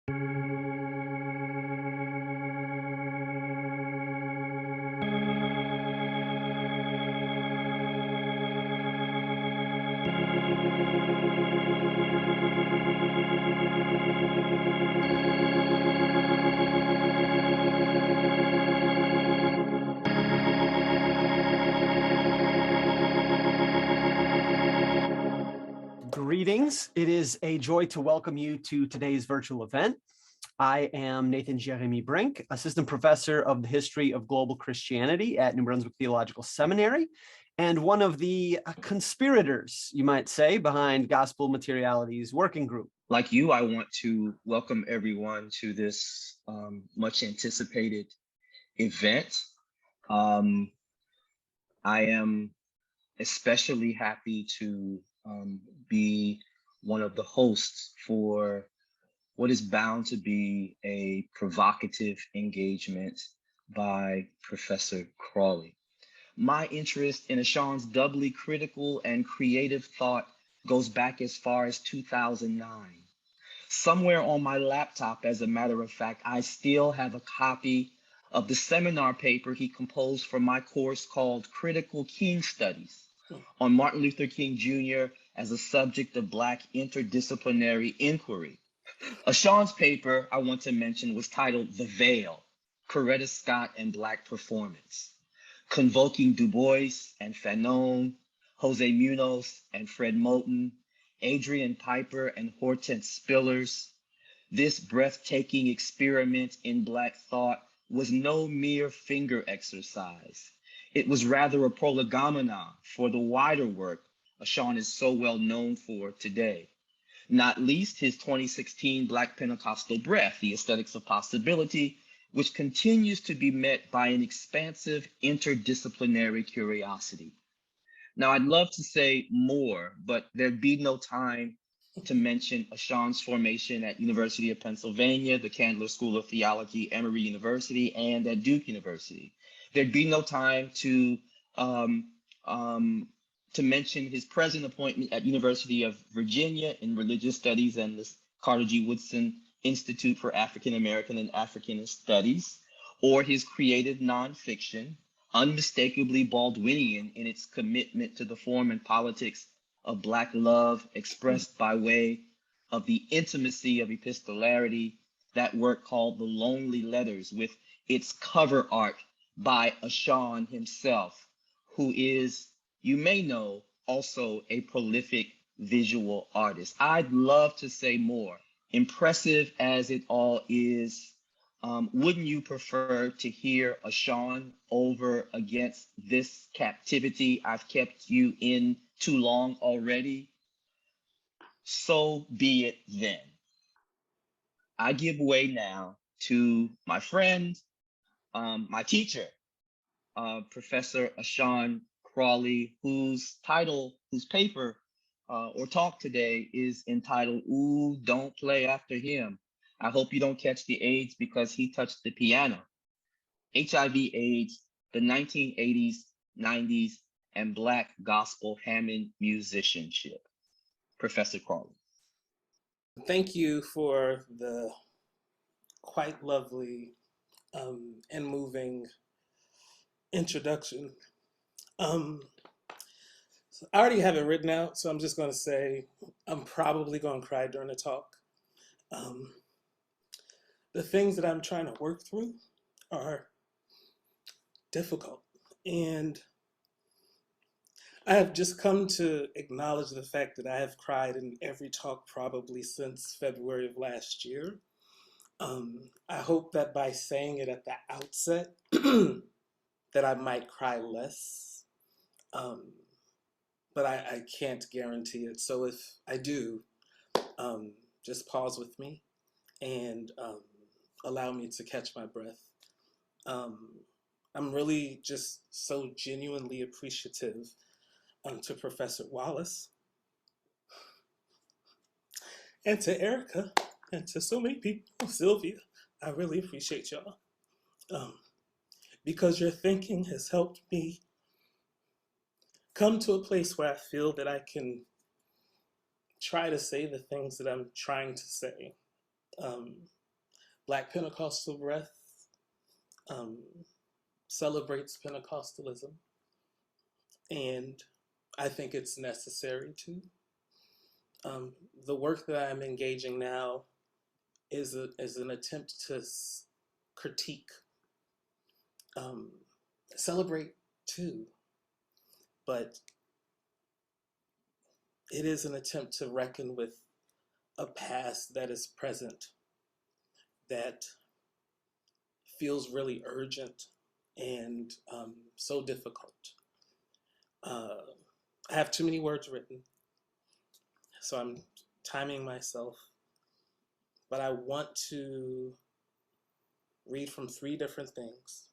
Greetings. It is a joy to welcome you to today's virtual event. I am Nathan Jeremy Brink, Assistant Professor of the History of Global Christianity at New Brunswick Theological Seminary, and one of the conspirators, you might say, behind Gospel Materialities Working Group. Like you, I want to welcome everyone to this much anticipated event. I am especially happy to be one of the hosts for what is bound to be a provocative engagement by Professor Crawley. My interest in Ashon's doubly critical and creative thought goes back as far as 2009. Somewhere on my laptop, as a matter of fact, I still have a copy of the seminar paper he composed for my course called Critical King Studies on Martin Luther King Jr. as a subject of Black interdisciplinary inquiry. Ashon's paper, I want to mention, was titled The Veil, Coretta Scott and Black Performance, convoking Du Bois and Fanon, Jose Munoz and Fred Moulton, Adrian Piper and Hortense Spillers. This breathtaking experiment in Black thought was no mere finger exercise. It was rather a prolegomena for the wider work Ashon is so well known for today, not least his 2016 Black Pentecostal Breath, The Aesthetics of Possibility, which continues to be met by an expansive interdisciplinary curiosity. Now, I'd love to say more, but there'd be no time to mention Ashon's formation at University of Pennsylvania, the Candler School of Theology, Emory University, and at Duke University. There'd be no time to mention his present appointment at University of Virginia in Religious Studies and the Carter G. Woodson Institute for African American and African Studies, or his creative nonfiction, unmistakably Baldwinian in its commitment to the form and politics of Black love expressed by way of the intimacy of epistolary, that work called The Lonely Letters, with its cover art by Ashon himself, who is, you may know, also a prolific visual artist. I'd love to say more. Impressive as it all is, wouldn't you prefer to hear Ashon over against this captivity I've kept you in too long already? So be it then. I give way now to my friend, my teacher, Professor Ashon Crawley, whose paper or talk today is entitled, Ooh, Don't Play After Him. I hope you don't catch the AIDS because he touched the piano. HIV/AIDS, the 1980s, 90s, and Black gospel Hammond musicianship. Professor Crawley. Thank you for the quite lovely and moving introduction. So I already have it written out, so I'm just going to say I'm probably going to cry during the talk. The things that I'm trying to work through are difficult, and I have just come to acknowledge the fact that I have cried in every talk probably since February of last year. I hope that by saying it at the outset that I might cry less, but I can't guarantee it. So if I do, just pause with me and allow me to catch my breath. I'm really just so genuinely appreciative to Professor Wallace and to Erica and to so many people, Sylvia. I really appreciate y'all because your thinking has helped me come to a place where I feel that I can try to say the things that I'm trying to say Um, Black Pentecostal Breath celebrates Pentecostalism, and I think it's necessary to. The work that I'm engaging now is an attempt to critique, um, celebrate too, but it is an attempt to reckon with a past that is present, that feels really urgent and so difficult. I have too many words written, so I'm timing myself, but I want to read from three different things.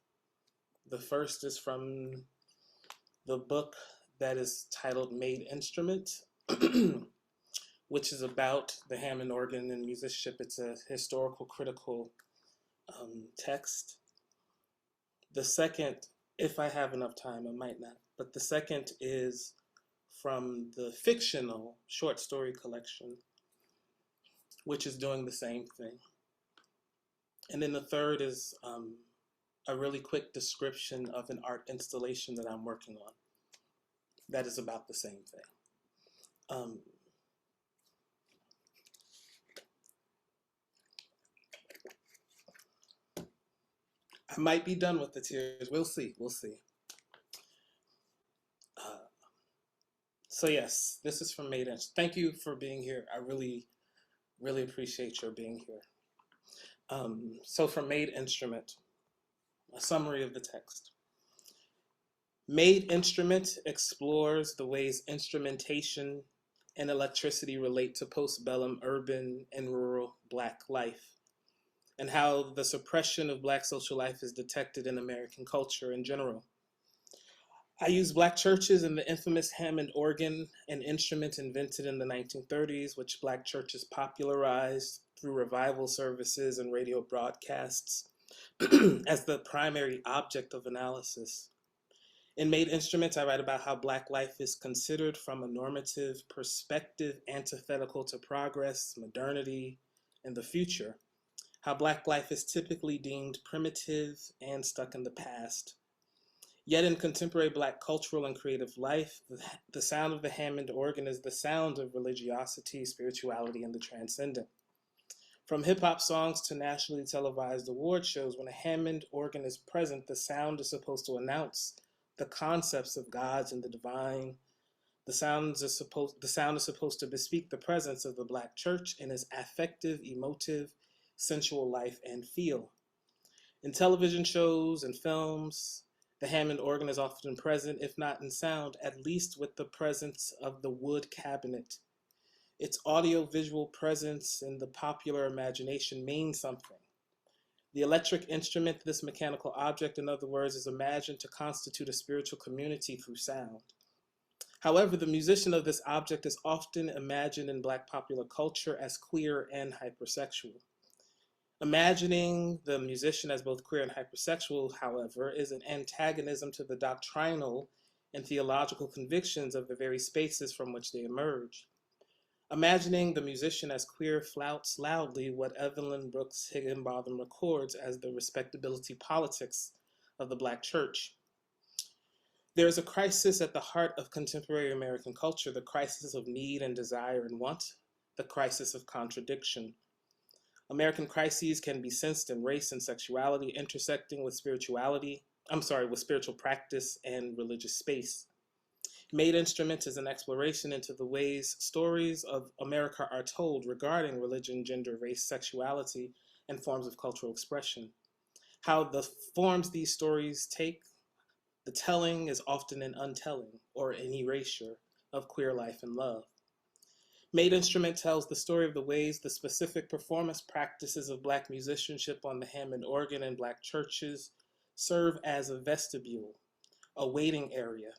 The first is from the book that is titled Made Instrument, which is about the Hammond organ and musicianship. It's a historical critical text. The second, if I have enough time, I might not, but the second is from the fictional short story collection, which is doing the same thing. And then the third is a really quick description of an art installation that I'm working on that is about the same thing. I might be done with the tears. We'll see. We'll see. So yes, this is from Made Instrument. Thank you for being here. I really, really appreciate your being here. So from Made Instrument, a summary of the text. Made Instrument explores the ways instrumentation and electricity relate to postbellum urban and rural Black life, and how the suppression of Black social life is detected in American culture in general. I use Black churches and the infamous Hammond organ, an instrument invented in the 1930s, which Black churches popularized through revival services and radio broadcasts, as the primary object of analysis. In Made Instruments, I write about how Black life is considered from a normative perspective antithetical to progress, modernity, and the future. How Black life is typically deemed primitive and stuck in the past. Yet in contemporary Black cultural and creative life, the sound of the Hammond organ is the sound of religiosity, spirituality, and the transcendent. From hip-hop songs to nationally televised award shows, when a Hammond organ is present, the sound is supposed to announce the concepts of gods and the divine. The sound is supposed to bespeak the presence of the Black church in its affective, emotive, sensual life and feel. In television shows and films, the Hammond organ is often present, if not in sound, at least with the presence of the wood cabinet. Its audio-visual presence in the popular imagination means something. The electric instrument, this mechanical object, in other words, is imagined to constitute a spiritual community through sound. However, the musician of this object is often imagined in Black popular culture as queer and hypersexual. Imagining the musician as both queer and hypersexual, however, is an antagonism to the doctrinal and theological convictions of the very spaces from which they emerge. Imagining the musician as queer flouts loudly what Evelyn Brooks Higginbotham records as the respectability politics of the Black church. There is a crisis at the heart of contemporary American culture, the crisis of need and desire and want, the crisis of contradiction. American crises can be sensed in race and sexuality, intersecting with spiritual practice and religious space. Made Instrument is an exploration into the ways stories of America are told regarding religion, gender, race, sexuality, and forms of cultural expression. How the forms these stories take, the telling is often an untelling or an erasure of queer life and love. Made Instrument tells the story of the ways the specific performance practices of Black musicianship on the Hammond organ in Black churches serve as a vestibule, a waiting area,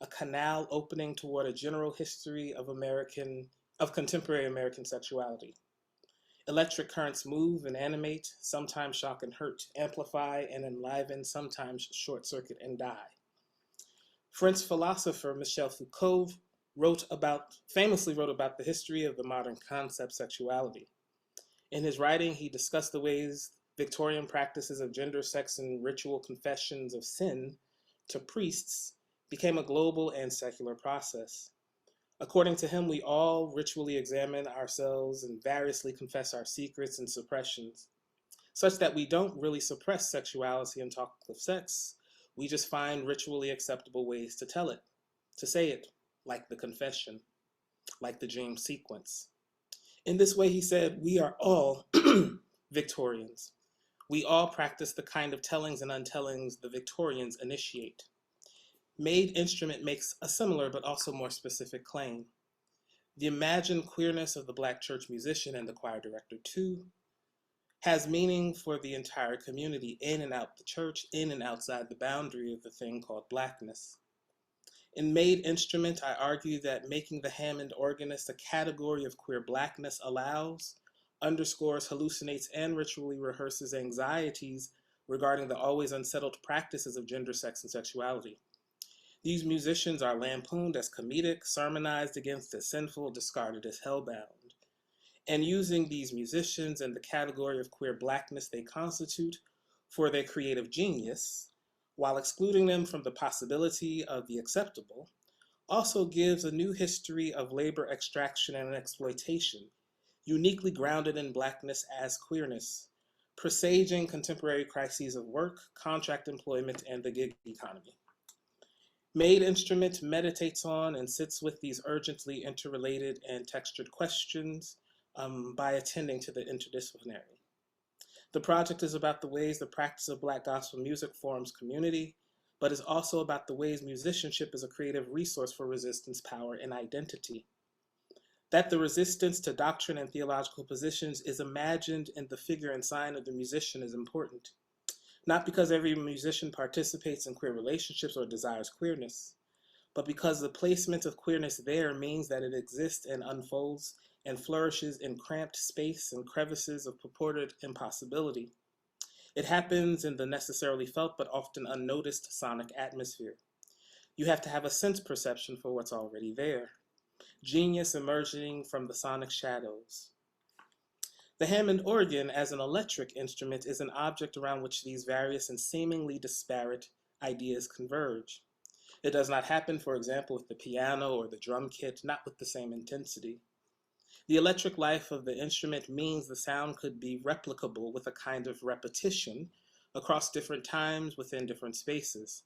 a canal opening toward a general history of contemporary American sexuality. Electric currents move and animate, sometimes shock and hurt, amplify and enliven, sometimes short-circuit and die. French philosopher Michel Foucault famously wrote about the history of the modern concept sexuality. In his writing, he discussed the ways Victorian practices of gender, sex, and ritual confessions of sin to priests became a global and secular process. According to him, we all ritually examine ourselves and variously confess our secrets and suppressions, such that we don't really suppress sexuality and talk of sex. We just find ritually acceptable ways to tell it, to say it, like the confession, like the dream sequence. In this way, he said, we are all Victorians. We all practice the kind of tellings and untellings the Victorians initiate. Made Instrument makes a similar but also more specific claim. The imagined queerness of the Black church musician and the choir director, too, has meaning for the entire community, in and out the church, in and outside the boundary of the thing called Blackness. In Made Instrument, I argue that making the Hammond organist a category of queer Blackness allows, underscores, hallucinates, and ritually rehearses anxieties regarding the always unsettled practices of gender, sex, and sexuality. These musicians are lampooned as comedic, sermonized against as sinful, discarded as hellbound. And using these musicians and the category of queer Blackness they constitute for their creative genius, while excluding them from the possibility of the acceptable, also gives a new history of labor extraction and exploitation, uniquely grounded in Blackness as queerness, presaging contemporary crises of work, contract employment, and the gig economy. Made Instrument meditates on and sits with these urgently interrelated and textured questions by attending to the interdisciplinary. The project is about the ways the practice of Black gospel music forms community, but is also about the ways musicianship is a creative resource for resistance, power, and identity. That the resistance to doctrine and theological positions is imagined in the figure and sign of the musician is important. Not because every musician participates in queer relationships or desires queerness, but because the placement of queerness there means that it exists and unfolds and flourishes in cramped space and crevices of purported impossibility. It happens in the necessarily felt but often unnoticed sonic atmosphere. You have to have a sense perception for what's already there. Genius emerging from the sonic shadows. The Hammond organ as an electric instrument is an object around which these various and seemingly disparate ideas converge. It does not happen, for example, with the piano or the drum kit, not with the same intensity. The electric life of the instrument means the sound could be replicable with a kind of repetition across different times within different spaces.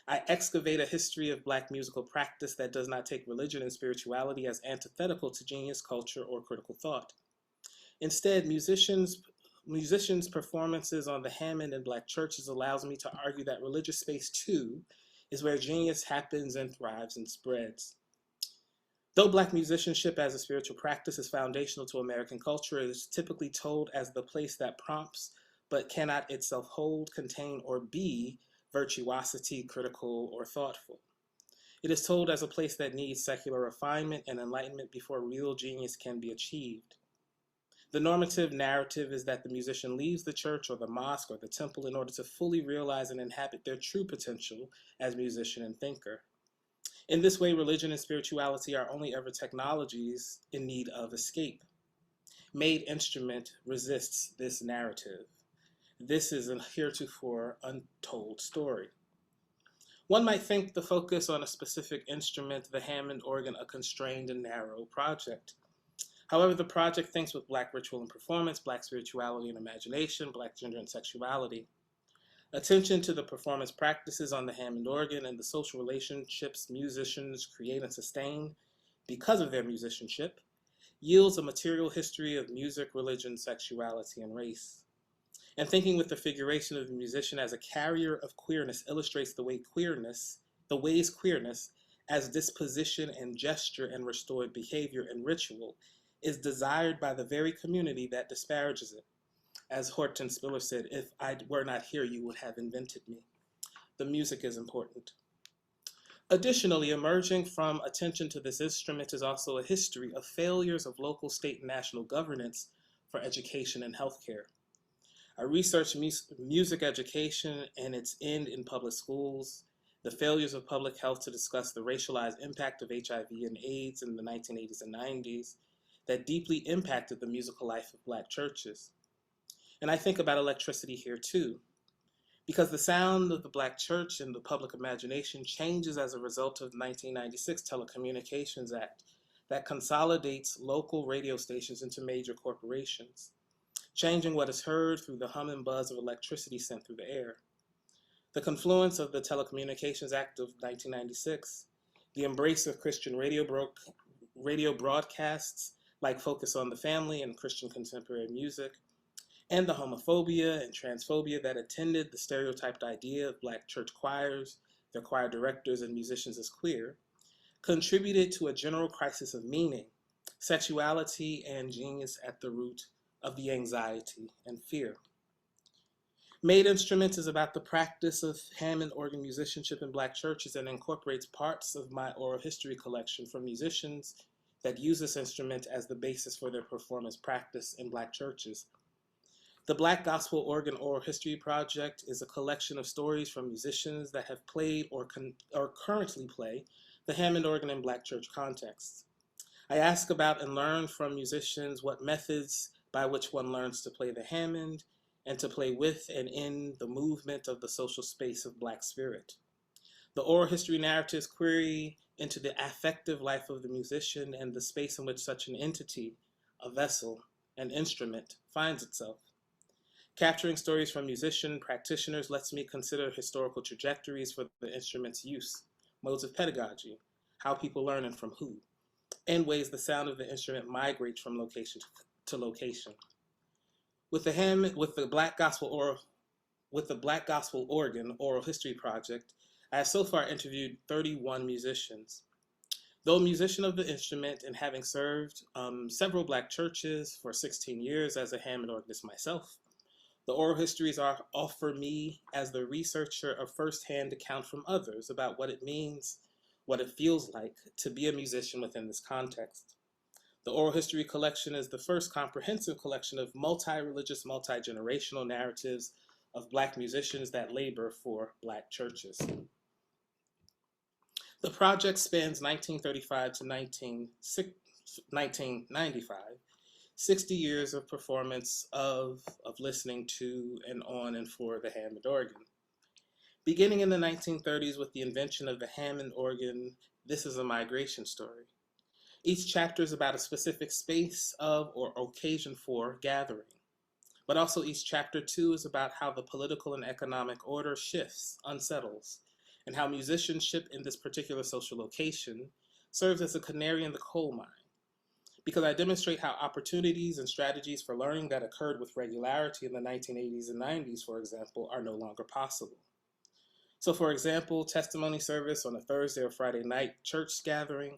I excavate a history of Black musical practice that does not take religion and spirituality as antithetical to genius, culture, or critical thought. Instead, musicians' performances on the Hammond and Black churches allows me to argue that religious space, too, is where genius happens and thrives and spreads. Though Black musicianship as a spiritual practice is foundational to American culture, it is typically told as the place that prompts but cannot itself hold, contain, or be virtuosity, critical, or thoughtful. It is told as a place that needs secular refinement and enlightenment before real genius can be achieved. The normative narrative is that the musician leaves the church or the mosque or the temple in order to fully realize and inhabit their true potential as musician and thinker. In this way, religion and spirituality are only ever technologies in need of escape. Made Instrument resists this narrative. This is a heretofore untold story. One might think the focus on a specific instrument, the Hammond organ, a constrained and narrow project. However, the project thinks with Black ritual and performance, Black spirituality and imagination, Black gender and sexuality. Attention to the performance practices on the Hammond organ and the social relationships musicians create and sustain because of their musicianship yields a material history of music, religion, sexuality, and race. And thinking with the figuration of the musician as a carrier of queerness illustrates the ways queerness as disposition and gesture and restored behavior and ritual is desired by the very community that disparages it. As Horton Spiller said, if I were not here, you would have invented me. The music is important. Additionally, emerging from attention to this instrument is also a history of failures of local, state, and national governance for education and healthcare. I researched music education and its end in public schools, the failures of public health to discuss the racialized impact of HIV and AIDS in the 1980s and 90s, that deeply impacted the musical life of Black churches. And I think about electricity here too, because the sound of the Black church in the public imagination changes as a result of the 1996 Telecommunications Act that consolidates local radio stations into major corporations, changing what is heard through the hum and buzz of electricity sent through the air. The confluence of the Telecommunications Act of 1996, the embrace of Christian radio broadcasts like Focus on the Family and Christian contemporary music, and the homophobia and transphobia that attended the stereotyped idea of Black church choirs, their choir directors, and musicians as queer, contributed to a general crisis of meaning, sexuality, and genius at the root of the anxiety and fear. Made Instruments is about the practice of Hammond organ musicianship in Black churches and incorporates parts of my oral history collection from musicians that use this instrument as the basis for their performance practice in Black churches. The Black Gospel Organ Oral History Project is a collection of stories from musicians that have played or currently play the Hammond organ in Black church contexts. I ask about and learn from musicians what methods by which one learns to play the Hammond and to play with and in the movement of the social space of Black spirit. The oral history narratives query into the affective life of the musician and the space in which such an entity, a vessel, an instrument, finds itself. Capturing stories from musician practitioners lets me consider historical trajectories for the instrument's use, modes of pedagogy, how people learn and from who, and ways the sound of the instrument migrates from location to location. With the Black Gospel Organ Oral History Project, I have so far interviewed 31 musicians. Though a musician of the instrument and having served several Black churches for 16 years as a Hammond organist myself, the oral histories offer me, as the researcher, a first-hand account from others about what it means, what it feels like to be a musician within this context. The oral history collection is the first comprehensive collection of multi-religious, multi-generational narratives of Black musicians that labor for Black churches. The project spans 1935 to 1995, 60 years of performance of listening to and on and for the Hammond organ. Beginning in the 1930s with the invention of the Hammond organ, this is a migration story. Each chapter is about a specific space of or occasion for gathering. But also each chapter too is about how the political and economic order shifts, unsettles, and how musicianship in this particular social location serves as a canary in the coal mine. Because I demonstrate how opportunities and strategies for learning that occurred with regularity in the 1980s and 90s, for example, are no longer possible. So for example, testimony service on a Thursday or Friday night church gathering,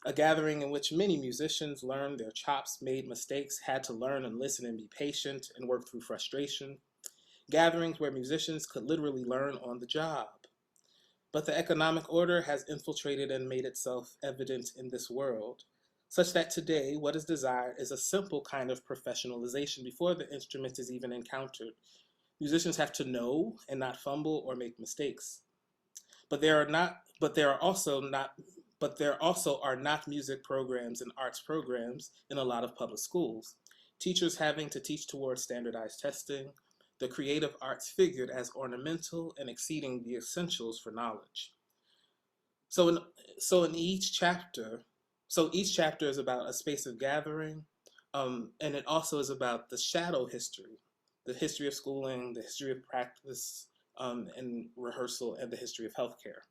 a gathering in which many musicians learned their chops, made mistakes, had to learn and listen and be patient and work through frustration. Gatherings where musicians could literally learn on the job. But the economic order has infiltrated and made itself evident in this world, such that today what is desired is a simple kind of professionalization before the instrument is even encountered. Musicians have to know and not fumble or make mistakes. But there also are not music programs and arts programs in a lot of public schools. Teachers having to teach towards standardized testing, the creative arts figured as ornamental and exceeding the essentials for knowledge. So each chapter is about a space of gathering, and it also is about the shadow history, the history of schooling, the history of practice and rehearsal, and the history of healthcare.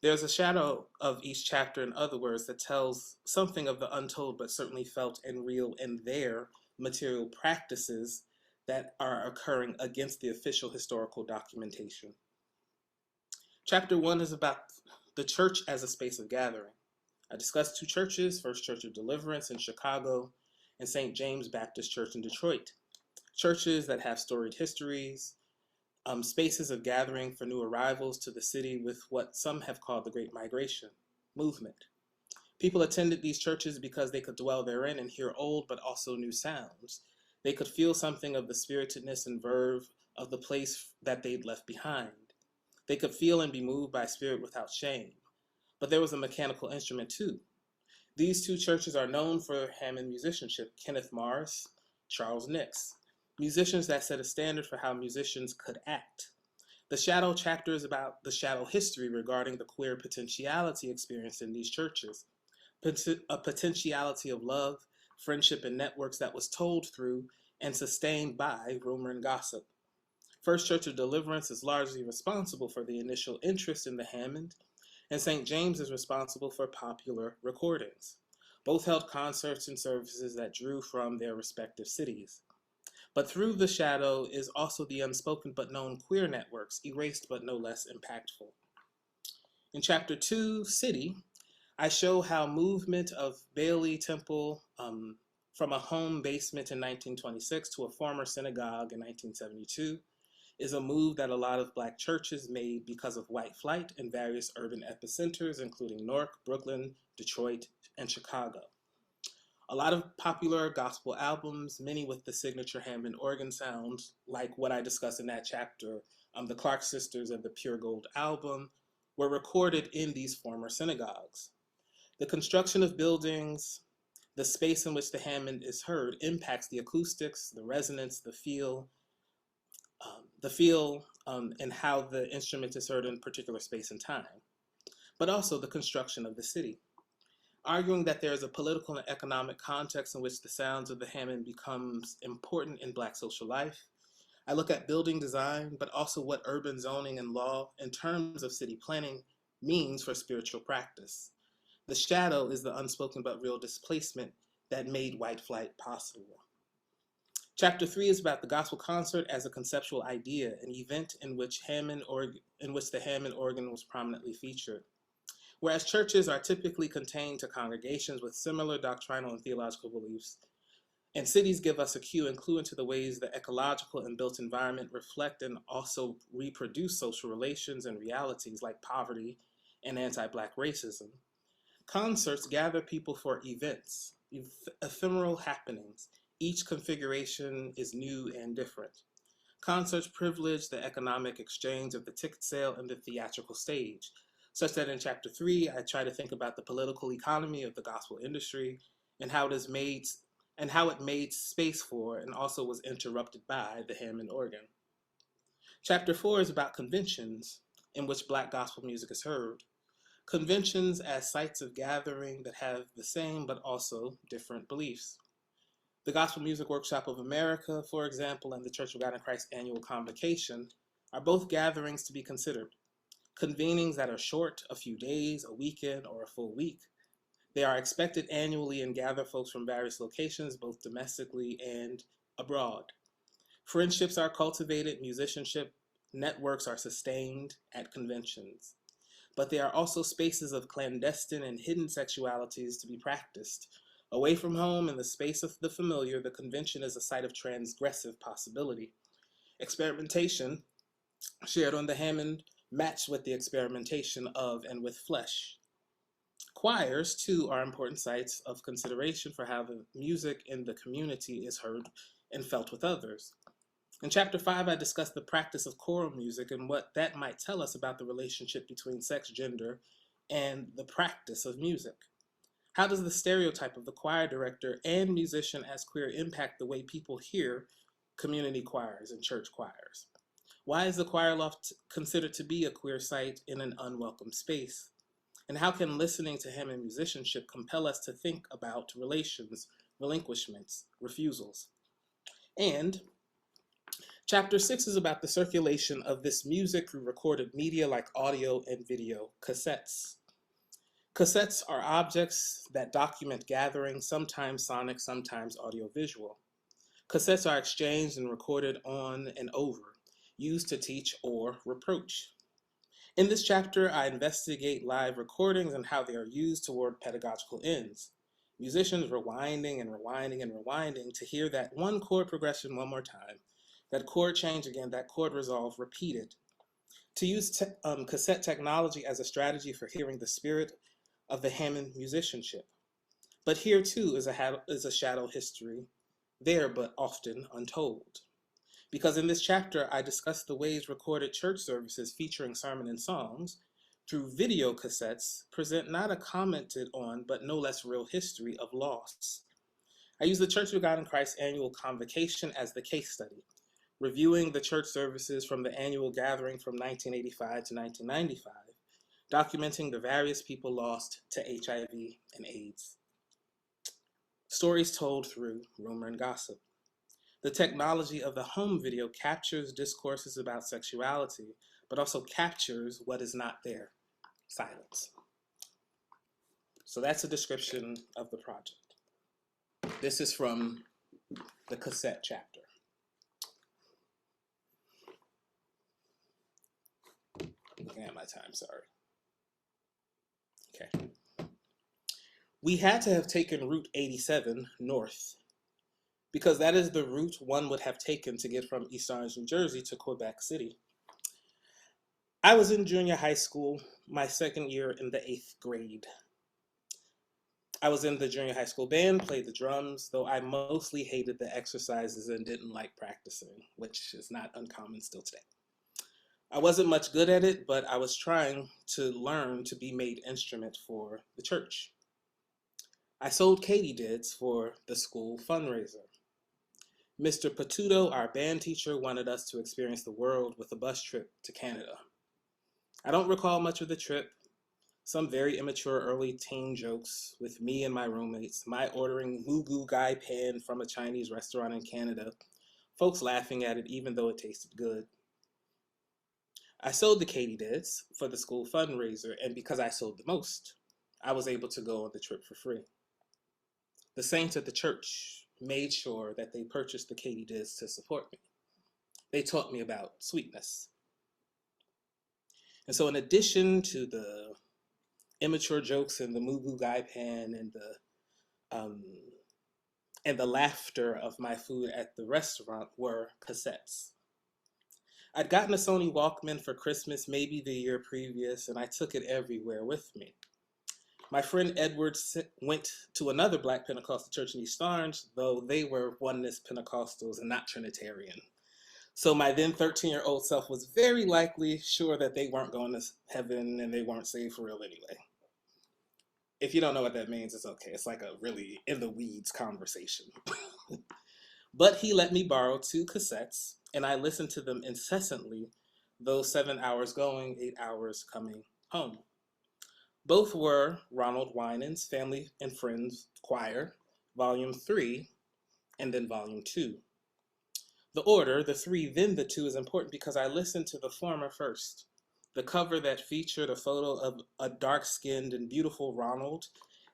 There's a shadow of each chapter, in other words, that tells something of the untold but certainly felt and real in their material practices that are occurring against the official historical documentation. Chapter 1 is about the church as a space of gathering. I discussed two churches, First Church of Deliverance in Chicago and St. James Baptist Church in Detroit. Churches that have storied histories, spaces of gathering for new arrivals to the city with what some have called the Great Migration movement. People attended these churches because they could dwell therein and hear old but also new sounds. They could feel something of the spiritedness and verve of the place that they'd left behind. They could feel and be moved by spirit without shame. But there was a mechanical instrument too. These two churches are known for Hammond musicianship: Kenneth Morris, Charles Nix, musicians that set a standard for how musicians could act. The Shadow chapter is about the shadow history regarding the queer potentiality experienced in these churches, a potentiality of love, friendship, and networks that was told through and sustained by rumor and gossip. First Church of Deliverance is largely responsible for the initial interest in the Hammond, and St. James is responsible for popular recordings. Both held concerts and services that drew from their respective cities. But through the shadow is also the unspoken but known queer networks, erased but no less impactful. In chapter 2, City, I show how movement of Bailey Temple from a home basement in 1926 to a former synagogue in 1972 is a move that a lot of Black churches made because of white flight in various urban epicenters, including Newark, Brooklyn, Detroit, and Chicago. A lot of popular gospel albums, many with the signature Hammond organ sound, like what I discussed in that chapter, the Clark Sisters and the Pure Gold album, were recorded in these former synagogues. The construction of buildings, the space in which the Hammond is heard impacts the acoustics, the resonance, the feel, and how the instrument is heard in particular space and time, but also the construction of the city. Arguing that there is a political and economic context in which the sounds of the Hammond becomes important in Black social life, I look at building design, but also what urban zoning and law in terms of city planning means for spiritual practice. The shadow is the unspoken but real displacement that made white flight possible. Chapter 3 is about the gospel concert as a conceptual idea, an event in which the Hammond organ was prominently featured. Whereas churches are typically contained to congregations with similar doctrinal and theological beliefs, and cities give us a cue and clue into the ways the ecological and built environment reflect and also reproduce social relations and realities like poverty and anti-Black racism. Concerts gather people for events, ephemeral happenings. Each configuration is new and different. Concerts privilege the economic exchange of the ticket sale and the theatrical stage, such that in chapter 3, I try to think about the political economy of the gospel industry and how it made space for and also was interrupted by the Hammond organ. Chapter 4 is about conventions in which Black gospel music is heard. Conventions as sites of gathering that have the same but also different beliefs. The Gospel Music Workshop of America, for example, and the Church of God in Christ Annual Convocation are both gatherings to be considered. Convenings that are short, a few days, a weekend, or a full week. They are expected annually and gather folks from various locations, both domestically and abroad. Friendships are cultivated, musicianship networks are sustained at conventions. But they are also spaces of clandestine and hidden sexualities to be practiced. Away from home, in the space of the familiar, the convention is a site of transgressive possibility. Experimentation, shared on the Hammond, matched with the experimentation of and with flesh. Choirs, too, are important sites of consideration for how the music in the community is heard and felt with others. In chapter 5, I discuss the practice of choral music and what that might tell us about the relationship between sex, gender, and the practice of music. How does the stereotype of the choir director and musician as queer impact the way people hear community choirs and church choirs? Why is the choir loft considered to be a queer site in an unwelcome space? And how can listening to Hammond musicianship compel us to think about relations, relinquishments, refusals? And chapter 6 is about the circulation of this music through recorded media like audio and video cassettes. Cassettes are objects that document gatherings, sometimes sonic, sometimes audiovisual. Cassettes are exchanged and recorded on and over, used to teach or reproach. In this chapter, I investigate live recordings and how they are used toward pedagogical ends. Musicians rewinding and rewinding and rewinding to hear that one chord progression one more time, that chord change again, that chord resolve repeated. To use cassette technology as a strategy for hearing the spirit of the Hammond musicianship. But here too is a shadow history, there but often untold. Because in this chapter, I discuss the ways recorded church services featuring sermon and songs through video cassettes, present not a commented on, but no less real history of loss. I use the Church of God in Christ annual convocation as the case study, reviewing the church services from the annual gathering from 1985 to 1995, documenting the various people lost to HIV and AIDS. Stories told through rumor and gossip. The technology of the home video captures discourses about sexuality, but also captures what is not there, silence. So that's a description of the project. This is from the cassette chapter. Looking at my time, sorry. Okay. We had to have taken Route 87 north, because that is the route one would have taken to get from East Orange, New Jersey to Quebec City. I was in junior high school, my second year in the 8th grade. I was in the junior high school band, played the drums, though I mostly hated the exercises and didn't like practicing, which is not uncommon still today. I wasn't much good at it, but I was trying to learn to be made instrument for the church. I sold katydids for the school fundraiser. Mr. Patudo, our band teacher, wanted us to experience the world with a bus trip to Canada. I don't recall much of the trip. Some very immature early teen jokes with me and my roommates, my ordering moo goo gai pan from a Chinese restaurant in Canada, folks laughing at it even though it tasted good. I sold the katydids for the school fundraiser, and because I sold the most, I was able to go on the trip for free. The saints at the church made sure that they purchased the katydids to support me. They taught me about sweetness. And so in addition to the immature jokes and the moo goo gai pan and the laughter of my food at the restaurant were cassettes. I'd gotten a Sony Walkman for Christmas maybe the year previous, and I took it everywhere with me. My friend Edward went to another Black Pentecostal church in East Orange, though they were Oneness Pentecostals and not Trinitarian. So my then 13-year-old self was very likely sure that they weren't going to heaven and they weren't saved for real anyway. If you don't know what that means, it's okay. It's like a really in the weeds conversation. But he let me borrow 2 cassettes, and I listened to them incessantly, those 7 hours going, 8 hours coming home. Both were Ronald Winans' Family and Friends Choir, Volume 3, and then Volume 2. The order, the 3, then the 2, is important because I listened to the former first. The cover that featured a photo of a dark-skinned and beautiful Ronald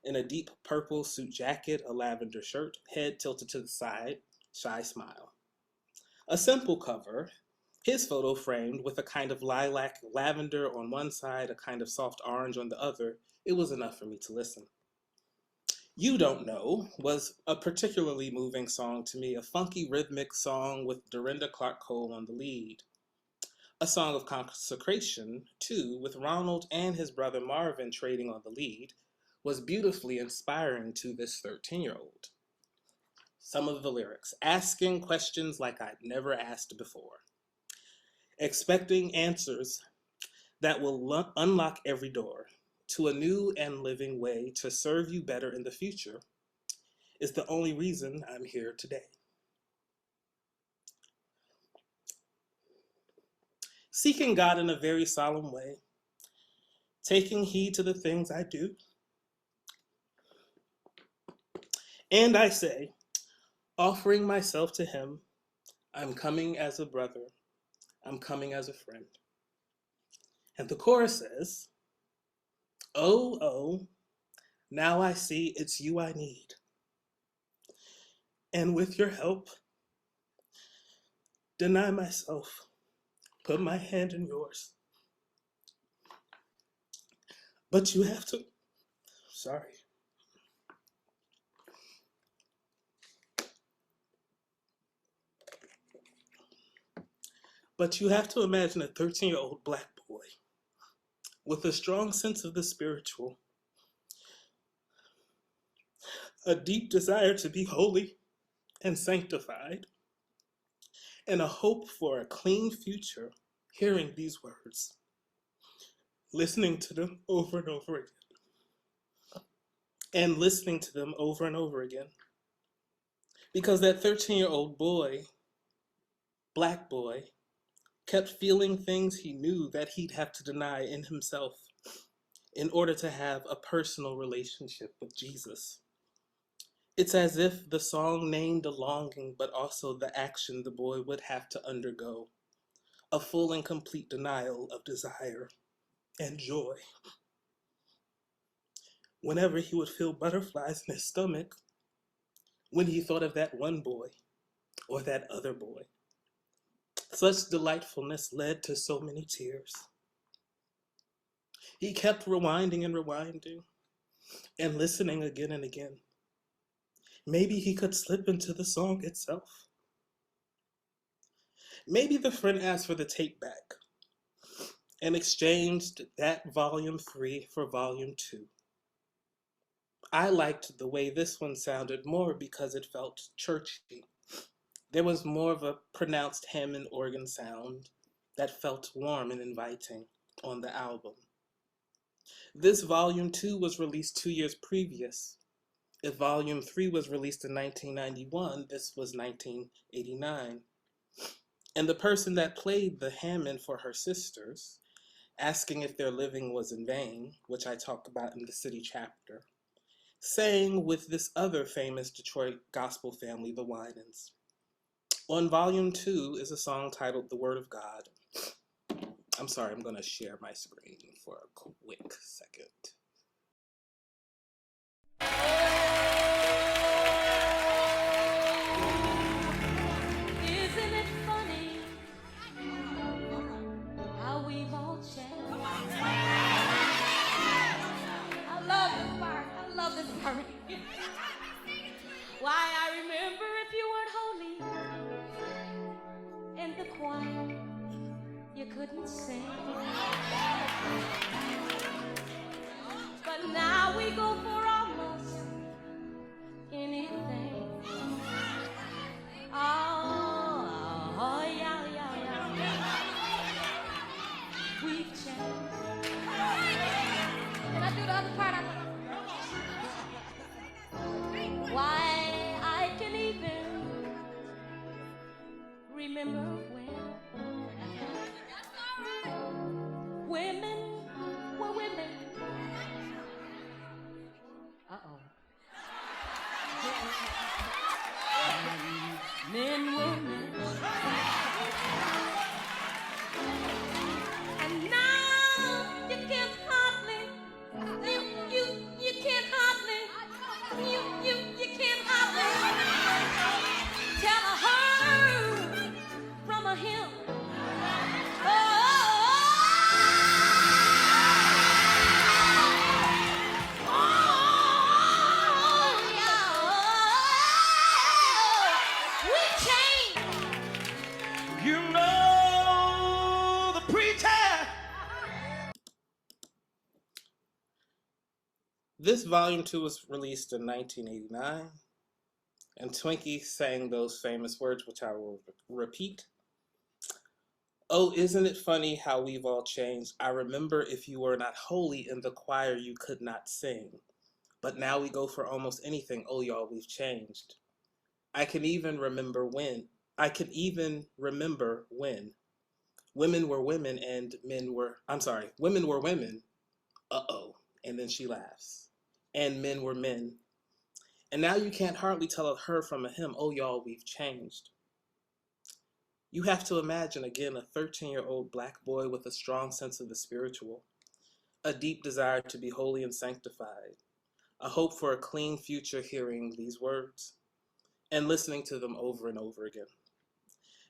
in a deep purple suit jacket, a lavender shirt, head tilted to the side, shy smile. A simple cover, his photo framed with a kind of lilac lavender on one side, a kind of soft orange on the other. It was enough for me to listen. You Don't Know was a particularly moving song to me, a funky rhythmic song with Dorinda Clark Cole on the lead. A song of consecration, too, with Ronald and his brother Marvin trading on the lead, was beautifully inspiring to this 13-year-old. Some of the lyrics: asking questions like I'd never asked before, expecting answers that will unlock every door to a new and living way to serve you better in the future is the only reason I'm here today. Seeking God in a very solemn way, taking heed to the things I do. And I say, offering myself to him, I'm coming as a brother, I'm coming as a friend. And the chorus says, oh, oh, now I see it's you I need. And with your help, deny myself, put my hand in yours. But you have to, sorry. But you have to imagine a 13-year-old Black boy with a strong sense of the spiritual, a deep desire to be holy and sanctified, and a hope for a clean future, hearing these words. listening to them over and over again, and listening to them over and over again. Because that 13-year-old boy, black boy, kept feeling things he knew that he'd have to deny in himself in order to have a personal relationship with Jesus. It's as if the song named a longing, but also the action the boy would have to undergo, a full and complete denial of desire and joy. Whenever he would feel butterflies in his stomach, when he thought of that one boy or that other boy, such delightfulness led to so many tears. He kept rewinding and rewinding and listening again and again. Maybe he could slip into the song itself. Maybe the friend asked for the tape back and exchanged that volume 3 for volume 2. I liked the way this one sounded more because it felt churchy. There was more of a pronounced hymn and organ sound that felt warm and inviting on the album. This volume 2 was released 2 years previous. If volume 3 was released in 1991, this was 1989. And the person that played the Hammond for her sisters, asking if their living was in vain, which I talk about in the City chapter, sang with this other famous Detroit gospel family, the Winans. On volume 2 is a song titled The Word of God. I'm sorry, I'm going to share my screen for a quick second. Isn't it funny how we've all changed? I love this part. I love this part. Why, I remember if you weren't holy in the choir, you couldn't sing. But now we go for almost anything. Oh, yeah, yeah, yeah. We've changed. Can I do the other part? Why, I can even remember when women were women. Uh-oh. Men were men. And now you can't hardly, you can't hardly, you can't hardly tell a her from a him. This volume 2 was released in 1989, and Twinkie sang those famous words, which I will repeat. Oh, isn't it funny how we've all changed? I remember if you were not holy in the choir, you could not sing. But now we go for almost anything. Oh, y'all, we've changed. I can even remember when. Women were women and women were women. Uh-oh. And then she laughs. And men were men. And now you can't hardly tell a her from a him. Oh, y'all, we've changed. You have to imagine, again, a 13-year-old black boy with a strong sense of the spiritual, a deep desire to be holy and sanctified, a hope for a clean future hearing these words and listening to them over and over again.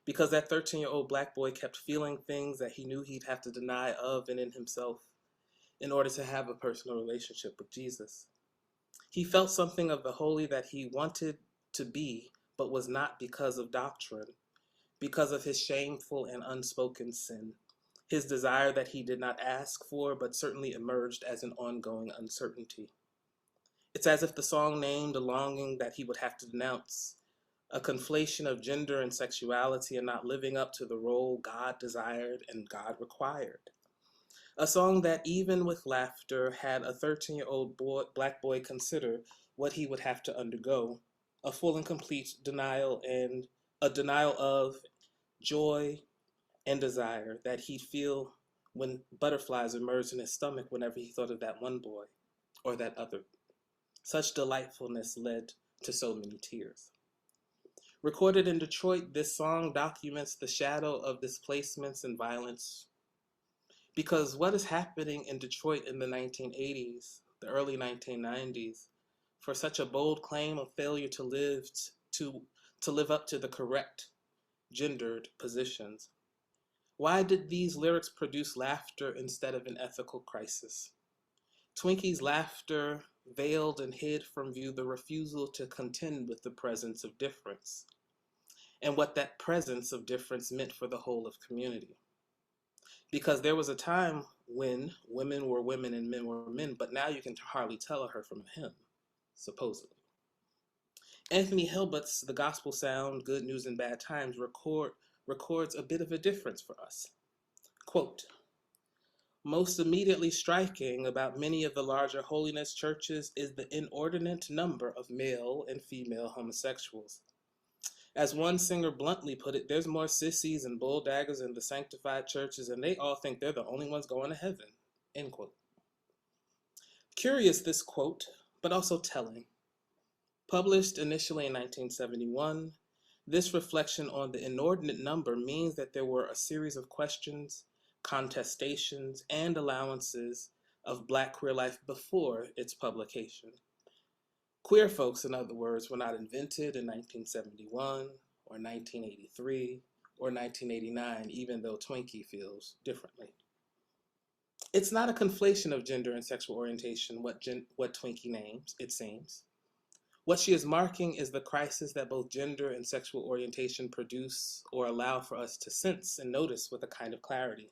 Because that 13-year-old black boy kept feeling things that he knew he'd have to deny of and in himself in order to have a personal relationship with Jesus. He felt something of the holy that he wanted to be, but was not because of doctrine, because of his shameful and unspoken sin, his desire that he did not ask for, but certainly emerged as an ongoing uncertainty. It's as if the song named a longing that he would have to denounce, a conflation of gender and sexuality and not living up to the role God desired and God required. A song that, even with laughter, had a 13-year-old black boy consider what he would have to undergo, a full and complete denial, and a denial of joy and desire that he'd feel when butterflies emerged in his stomach whenever he thought of that one boy or that other. Such delightfulness led to so many tears. Recorded in Detroit, this song documents the shadow of displacements and violence. Because what is happening in Detroit in the 1980s, the early 1990s, for such a bold claim of failure to live up to the correct gendered positions? Why did these lyrics produce laughter instead of an ethical crisis? Twinkie's laughter veiled and hid from view the refusal to contend with the presence of difference, and what that presence of difference meant for the whole of community. Because there was a time when women were women and men were men, but now you can hardly tell her from him, supposedly. Anthony Hilbert's The Gospel Sound, Good News and Bad Times records a bit of a difference for us. Quote, most immediately striking about many of the larger holiness churches is the inordinate number of male and female homosexuals. As one singer bluntly put it, there's more sissies and bulldaggers in the sanctified churches, and they all think they're the only ones going to heaven. End quote. Curious, this quote, but also telling. Published initially in 1971, this reflection on the inordinate number means that there were a series of questions, contestations, and allowances of Black queer life before its publication. Queer folks, in other words, were not invented in 1971 or 1983 or 1989, even though Twinkie feels differently. It's not a conflation of gender and sexual orientation, what Twinkie names, it seems. What she is marking is the crisis that both gender and sexual orientation produce or allow for us to sense and notice with a kind of clarity.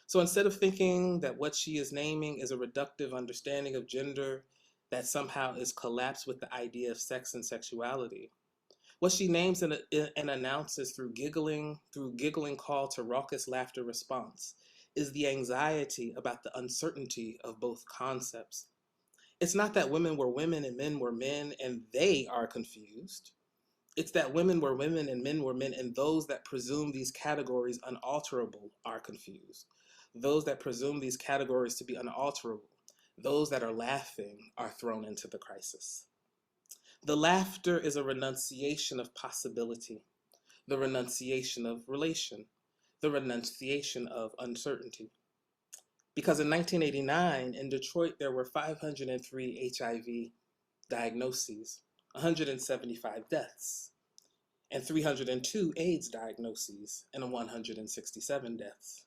So instead of thinking that what she is naming is a reductive understanding of gender that somehow is collapsed with the idea of sex and sexuality, what she names and announces through giggling call to raucous laughter response is the anxiety about the uncertainty of both concepts. It's not that women were women and men were men and they are confused. It's that women were women and men were men, and those that presume these categories unalterable are confused. Those that presume these categories to be unalterable, those that are laughing, are thrown into the crisis. The laughter is a renunciation of possibility, the renunciation of relation, the renunciation of uncertainty. Because in 1989, in Detroit, there were 503 HIV diagnoses, 175 deaths, and 302 AIDS diagnoses, and 167 deaths.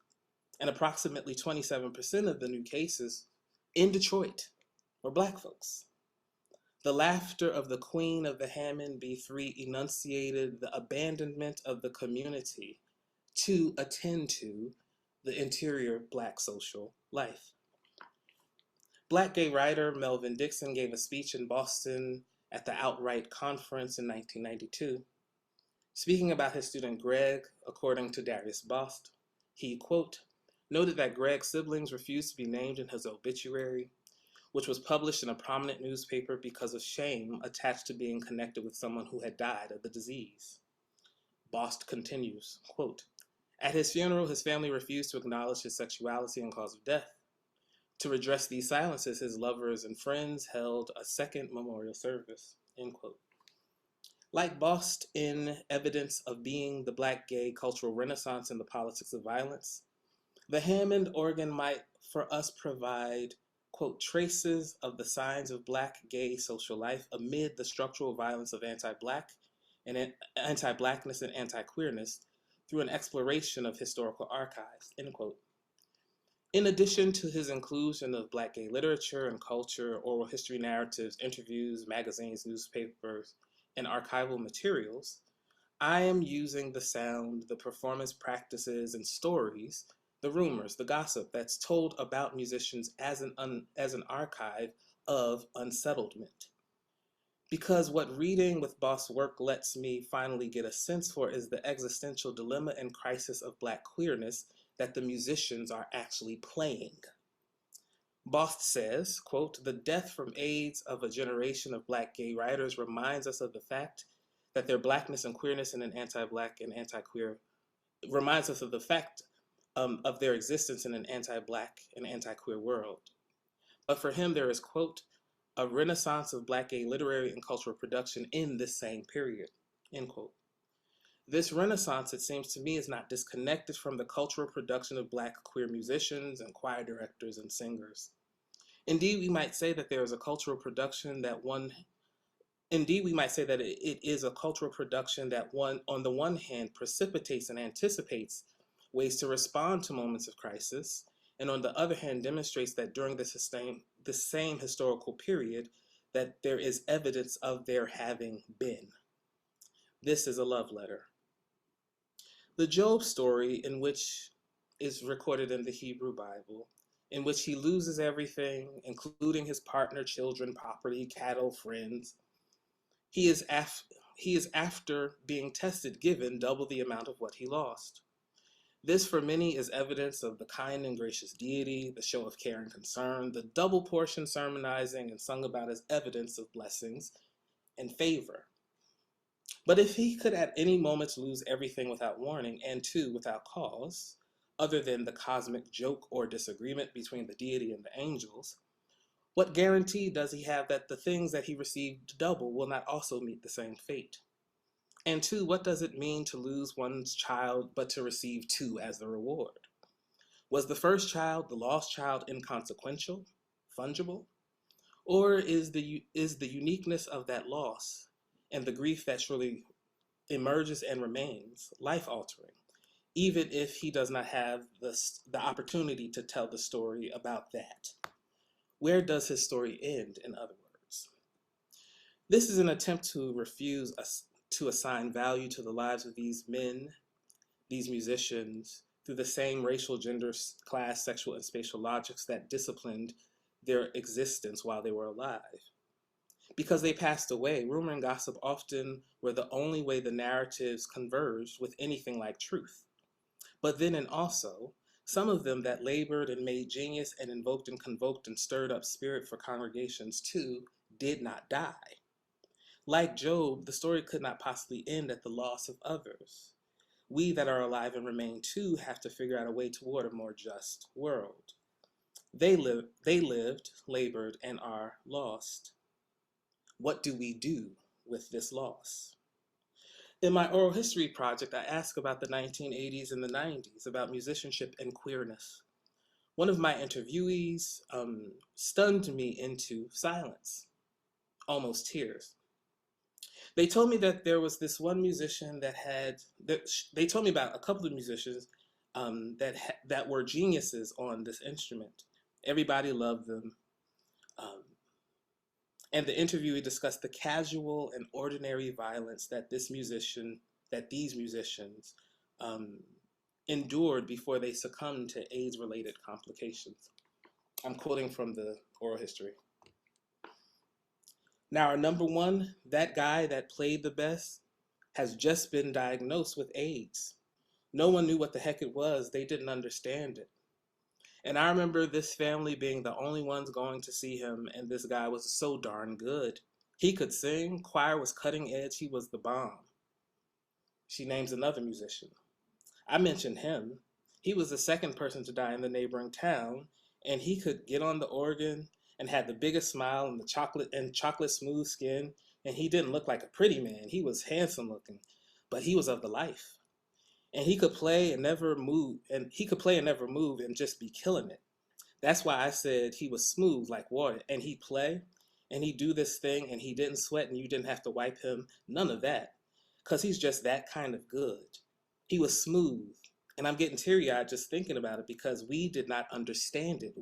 And approximately 27% of the new cases in Detroit were Black folks. The laughter of the queen of the Hammond B3 enunciated the abandonment of the community to attend to the interior Black social life. Black gay writer Melvin Dixon gave a speech in Boston at the Outright Conference in 1992. Speaking about his student Greg, according to Darius Bost, he, quote, noted that Greg's siblings refused to be named in his obituary, which was published in a prominent newspaper because of shame attached to being connected with someone who had died of the disease. Bost continues, quote, at his funeral, his family refused to acknowledge his sexuality and cause of death. To redress these silences, his lovers and friends held a second memorial service, end quote. Like Bost in Evidence of Being, the Black Gay Cultural Renaissance and the Politics of Violence, the Hammond organ might for us provide, quote, traces of the signs of Black gay social life amid the structural violence of anti-Blackness and anti-queerness through an exploration of historical archives, end quote. In addition to his inclusion of Black gay literature and culture, oral history narratives, interviews, magazines, newspapers, and archival materials, I am using the sound, the performance practices, and stories, the rumors, the gossip that's told about musicians as an archive of unsettlement. Because what reading with Bost's work lets me finally get a sense for is the existential dilemma and crisis of Black queerness that the musicians are actually playing. Both says, quote, "The death from AIDS of a generation of Black gay writers reminds us of the fact that their Blackness and queerness in an anti-Black and anti-queer reminds us of the fact of their existence in an anti-Black and anti-queer world. But for him, there is, quote, a renaissance of Black gay literary and cultural production in this same period," end quote. This renaissance, it seems to me, is not disconnected from the cultural production of Black queer musicians and choir directors and singers. Indeed, we might say that there is a cultural production that it is a cultural production that on the one hand, precipitates and anticipates ways to respond to moments of crisis, and on the other hand, demonstrates that during the same historical period, that there is evidence of there having been. This is a love letter. The Job story, in which is recorded in the Hebrew Bible, in which he loses everything, including his partner, children, property, cattle, friends. He is after being tested, given double the amount of what he lost. This, for many, is evidence of the kind and gracious deity, the show of care and concern, the double portion sermonizing and sung about as evidence of blessings and favor. But if he could at any moment lose everything without warning, and too without cause, other than the cosmic joke or disagreement between the deity and the angels, what guarantee does he have that the things that he received double will not also meet the same fate? And two, what does it mean to lose one's child but to receive two as the reward? Was the first child, the lost child, inconsequential, fungible? Or is the uniqueness of that loss and the grief that surely emerges and remains life-altering, even if he does not have the opportunity to tell the story about that? Where does his story end, in other words? This is an attempt to refuse to assign value to the lives of these men, these musicians, through the same racial, gender, class, sexual, and spatial logics that disciplined their existence while they were alive. Because they passed away, rumor and gossip often were the only way the narratives converged with anything like truth. But then and also, some of them that labored and made genius and invoked and convoked and stirred up spirit for congregations too, did not die. Like Job, the story could not possibly end at the loss of others. We that are alive and remain too have to figure out a way toward a more just world. They lived, labored, and are lost. What do we do with this loss? In my oral history project, I ask about the 1980s and the 90s, about musicianship and queerness. One of my interviewees stunned me into silence, almost tears. They told me that there was this one musician they told me about a couple of musicians that were geniuses on this instrument. Everybody loved them. And the interviewee discussed the casual and ordinary violence that these musicians endured before they succumbed to AIDS-related complications. I'm quoting from the oral history. Now, our number one, that guy that played the best, has just been diagnosed with AIDS. No one knew what the heck it was. They didn't understand it. And I remember this family being the only ones going to see him, and this guy was so darn good. He could sing, choir was cutting edge, he was the bomb. She names another musician. I mentioned him. He was the second person to die in the neighboring town, and he could get on the organ and had the biggest smile and chocolate smooth skin, and he didn't look like a pretty man. He was handsome looking, but he was of the life. And he could play and never move, and just be killing it. That's why I said he was smooth like water, and he'd play and he'd do this thing and he didn't sweat and you didn't have to wipe him, none of that, because he's just that kind of good. He was smooth, and I'm getting teary-eyed just thinking about it because we did not understand it.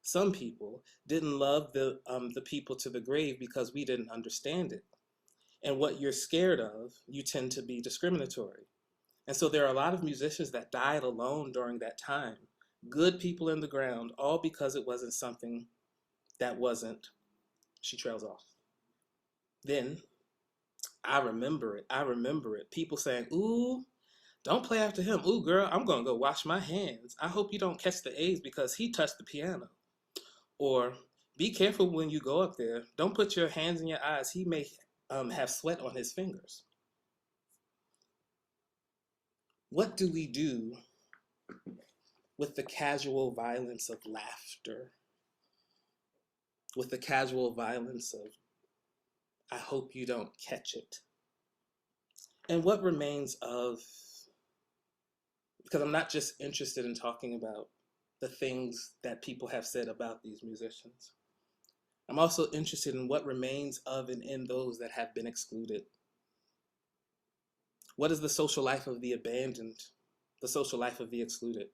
Some people didn't love the people to the grave because we didn't understand it. And what you're scared of, you tend to be discriminatory. And so there are a lot of musicians that died alone during that time. Good people in the ground, all because it wasn't something that wasn't. She trails off. Then, I remember it. People saying, ooh, Don't play after him. Ooh, girl, I'm going to go wash my hands. I hope you don't catch the AIDS because he touched the piano. Or be careful when you go up there. Don't put your hands in your eyes. He may have sweat on his fingers. What do we do with the casual violence of laughter? With the casual violence of, I hope you don't catch it. And what remains of, because I'm not just interested in talking about the things that people have said about these musicians. I'm also interested in what remains of and in those that have been excluded. What is the social life of the abandoned, the social life of the excluded?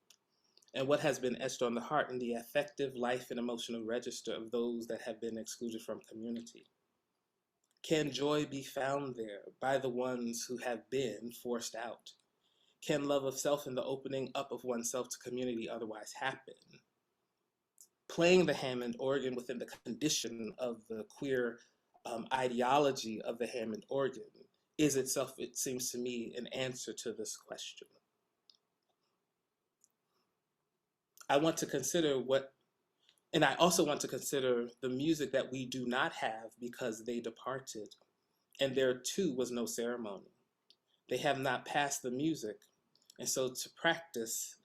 And what has been etched on the heart in the affective life and emotional register of those that have been excluded from community? Can joy be found there by the ones who have been forced out? Can love of self and the opening up of oneself to community otherwise happen? Playing the Hammond organ within the condition of the queer ideology of the Hammond organ is itself, it seems to me, an answer to this question. I want to consider and I also want to consider the music that we do not have because they departed, and there too was no ceremony. They have not passed the music, and so to practice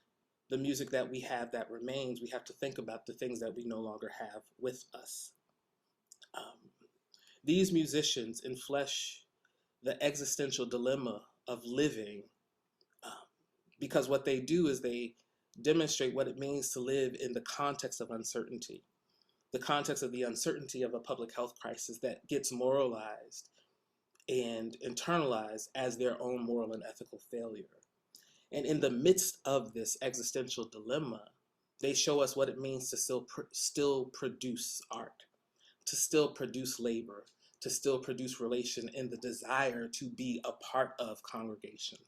the music that we have that remains, we have to think about the things that we no longer have with us. These musicians enflesh the existential dilemma of living because what they do is they demonstrate what it means to live in the context of uncertainty, the context of the uncertainty of a public health crisis that gets moralized and internalized as their own moral and ethical failure. And in the midst of this existential dilemma, they show us what it means to still produce art, to still produce labor, to still produce relation in the desire to be a part of congregation.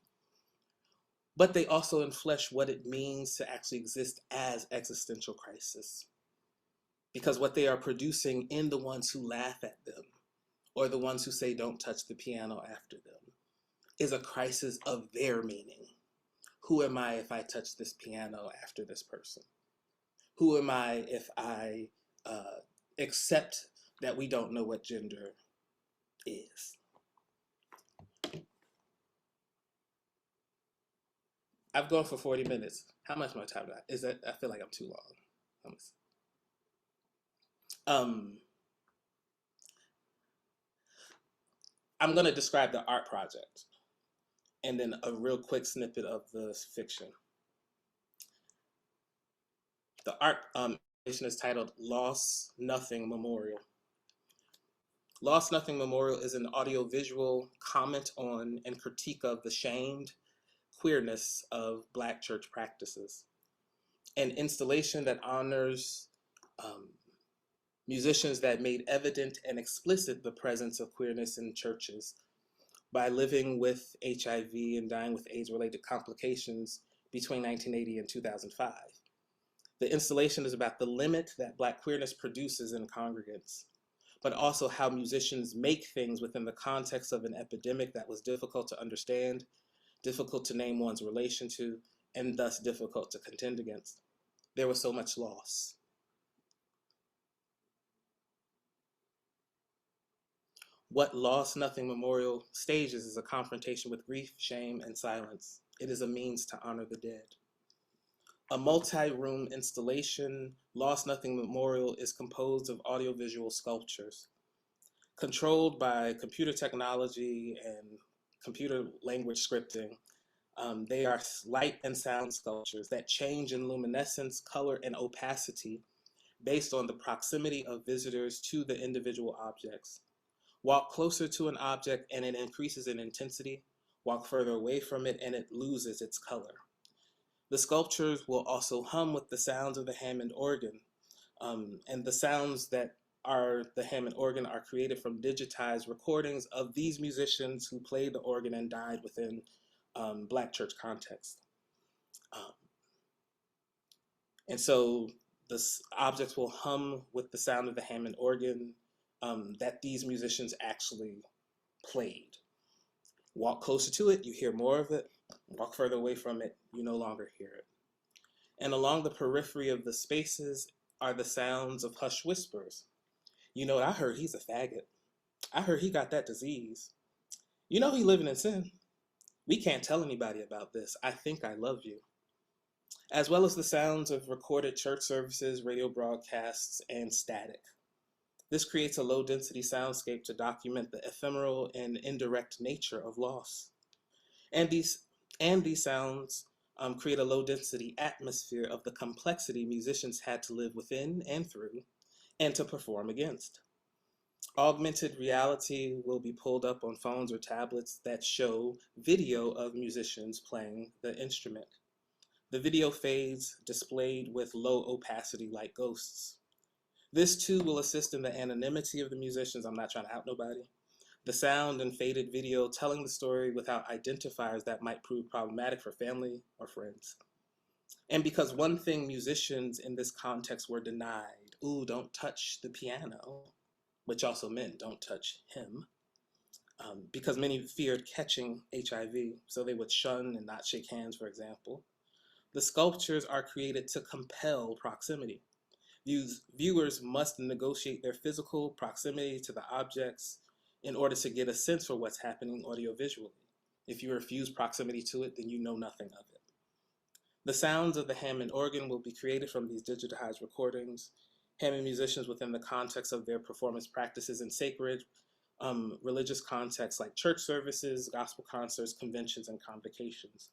But they also enflesh what it means to actually exist as existential crisis. Because what they are producing in the ones who laugh at them, or the ones who say don't touch the piano after them, is a crisis of their meaning. Who am I if I touch this piano after this person? Who am I if I accept that we don't know what gender is? I've gone for 40 minutes. How much more time do I? Is that? I feel like I'm too long. I'm going to describe the art project and then a real quick snippet of the fiction. The art is titled Lost Nothing Memorial. Lost Nothing Memorial is an audiovisual comment on and critique of the shamed queerness of Black church practices. An installation that honors musicians that made evident and explicit the presence of queerness in churches by living with HIV and dying with AIDS-related complications between 1980 and 2005. The installation is about the limit that Black queerness produces in congregants, but also how musicians make things within the context of an epidemic that was difficult to understand, difficult to name one's relation to, and thus difficult to contend against. There was so much loss. What Lost Nothing Memorial stages is a confrontation with grief, shame, and silence. It is a means to honor the dead. A multi-room installation, Lost Nothing Memorial is composed of audiovisual sculptures. Controlled by computer technology and computer language scripting, they are light and sound sculptures that change in luminescence, color, and opacity based on the proximity of visitors to the individual objects. Walk closer to an object and it increases in intensity. Walk further away from it and it loses its color. The sculptures will also hum with the sounds of the Hammond organ. And the sounds that are the Hammond organ are created from digitized recordings of these musicians who played the organ and died within Black church context. And so the objects will hum with the sound of the Hammond organ that these musicians actually played. Walk closer to it, you hear more of it. Walk further away from it, you no longer hear it. And along the periphery of the spaces are the sounds of hushed whispers. You know what I heard? He's a faggot. I heard he got that disease. You know he living in sin. We can't tell anybody about this. I think I love you. As well as the sounds of recorded church services, radio broadcasts, and static. This creates a low-density soundscape to document the ephemeral and indirect nature of loss. And these sounds create a low-density atmosphere of the complexity musicians had to live within and through, and to perform against. Augmented reality will be pulled up on phones or tablets that show video of musicians playing the instrument. The video fades displayed with low opacity like ghosts. This too will assist in the anonymity of the musicians. I'm not trying to out nobody. The sound and faded video telling the story without identifiers that might prove problematic for family or friends. And because one thing musicians in this context were denied, ooh, don't touch the piano, which also meant don't touch him, because many feared catching HIV, so they would shun and not shake hands, for example. The sculptures are created to compel proximity. Viewers must negotiate their physical proximity to the objects in order to get a sense for what's happening audiovisually. If you refuse proximity to it, then you know nothing of it. The sounds of the Hammond organ will be created from these digitized recordings. Hammond musicians within the context of their performance practices in sacred, religious contexts like church services, gospel concerts, conventions, and convocations.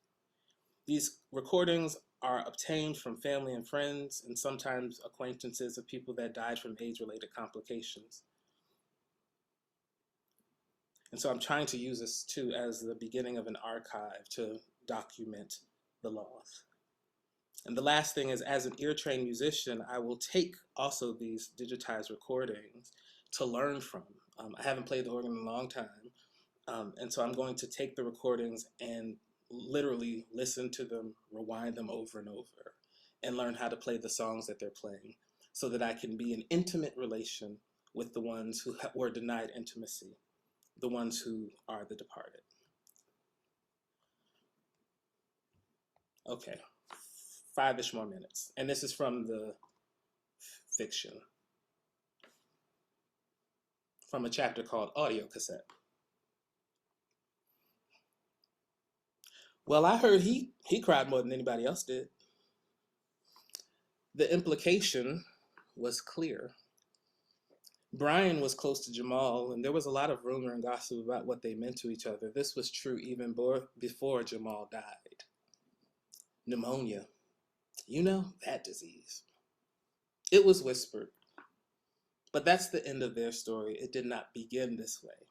These recordings are obtained from family and friends, and sometimes acquaintances of people that died from AIDS-related complications. And so I'm trying to use this too as the beginning of an archive to document the loss. And the last thing is, as an ear-trained musician, I will take also these digitized recordings to learn from. I haven't played the organ in a long time, and so I'm going to take the recordings and literally listen to them, rewind them over and over, and learn how to play the songs that they're playing so that I can be in intimate relation with the ones who were denied intimacy, the ones who are the departed. Okay, 5-ish more minutes. And this is from the fiction, from a chapter called Audio Cassette. Well, I heard he cried more than anybody else did. The implication was clear. Brian was close to Jamal, and there was a lot of rumor and gossip about what they meant to each other. This was true even before Jamal died. Pneumonia. You know, that disease. It was whispered. But that's the end of their story. It did not begin this way.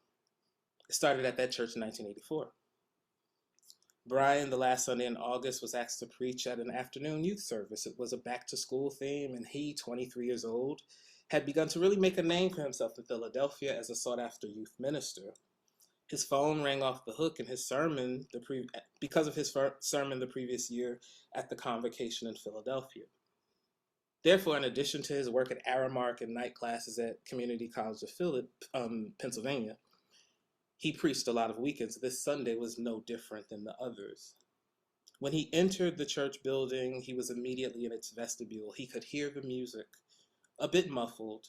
It started at that church in 1984. Brian, the last Sunday in August, was asked to preach at an afternoon youth service. It was a back-to-school theme, and he, 23 years old, had begun to really make a name for himself in Philadelphia as a sought-after youth minister. His phone rang off the hook in his sermon because of his sermon the previous year at the convocation in Philadelphia. Therefore, in addition to his work at Aramark and night classes at Community College of Pennsylvania, he preached a lot of weekends. This Sunday was no different than the others. When he entered the church building, he was immediately in its vestibule. He could hear the music, a bit muffled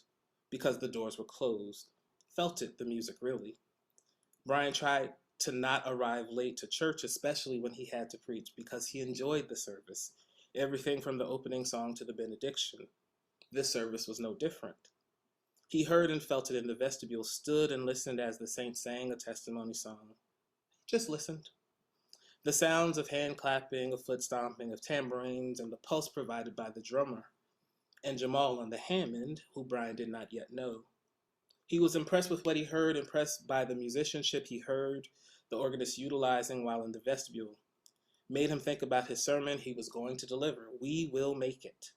because the doors were closed. Felt it, the music, really. Brian tried to not arrive late to church, especially when he had to preach, because he enjoyed the service, everything from the opening song to the benediction. This service was no different. He heard and felt it in the vestibule, stood and listened as the saints sang a testimony song. Just listened. The sounds of hand clapping, of foot stomping, of tambourines, and the pulse provided by the drummer, and Jamal on the Hammond, who Brian did not yet know. He was impressed with what he heard, impressed by the musicianship he heard the organist utilizing while in the vestibule. Made him think about his sermon he was going to deliver. We will make it.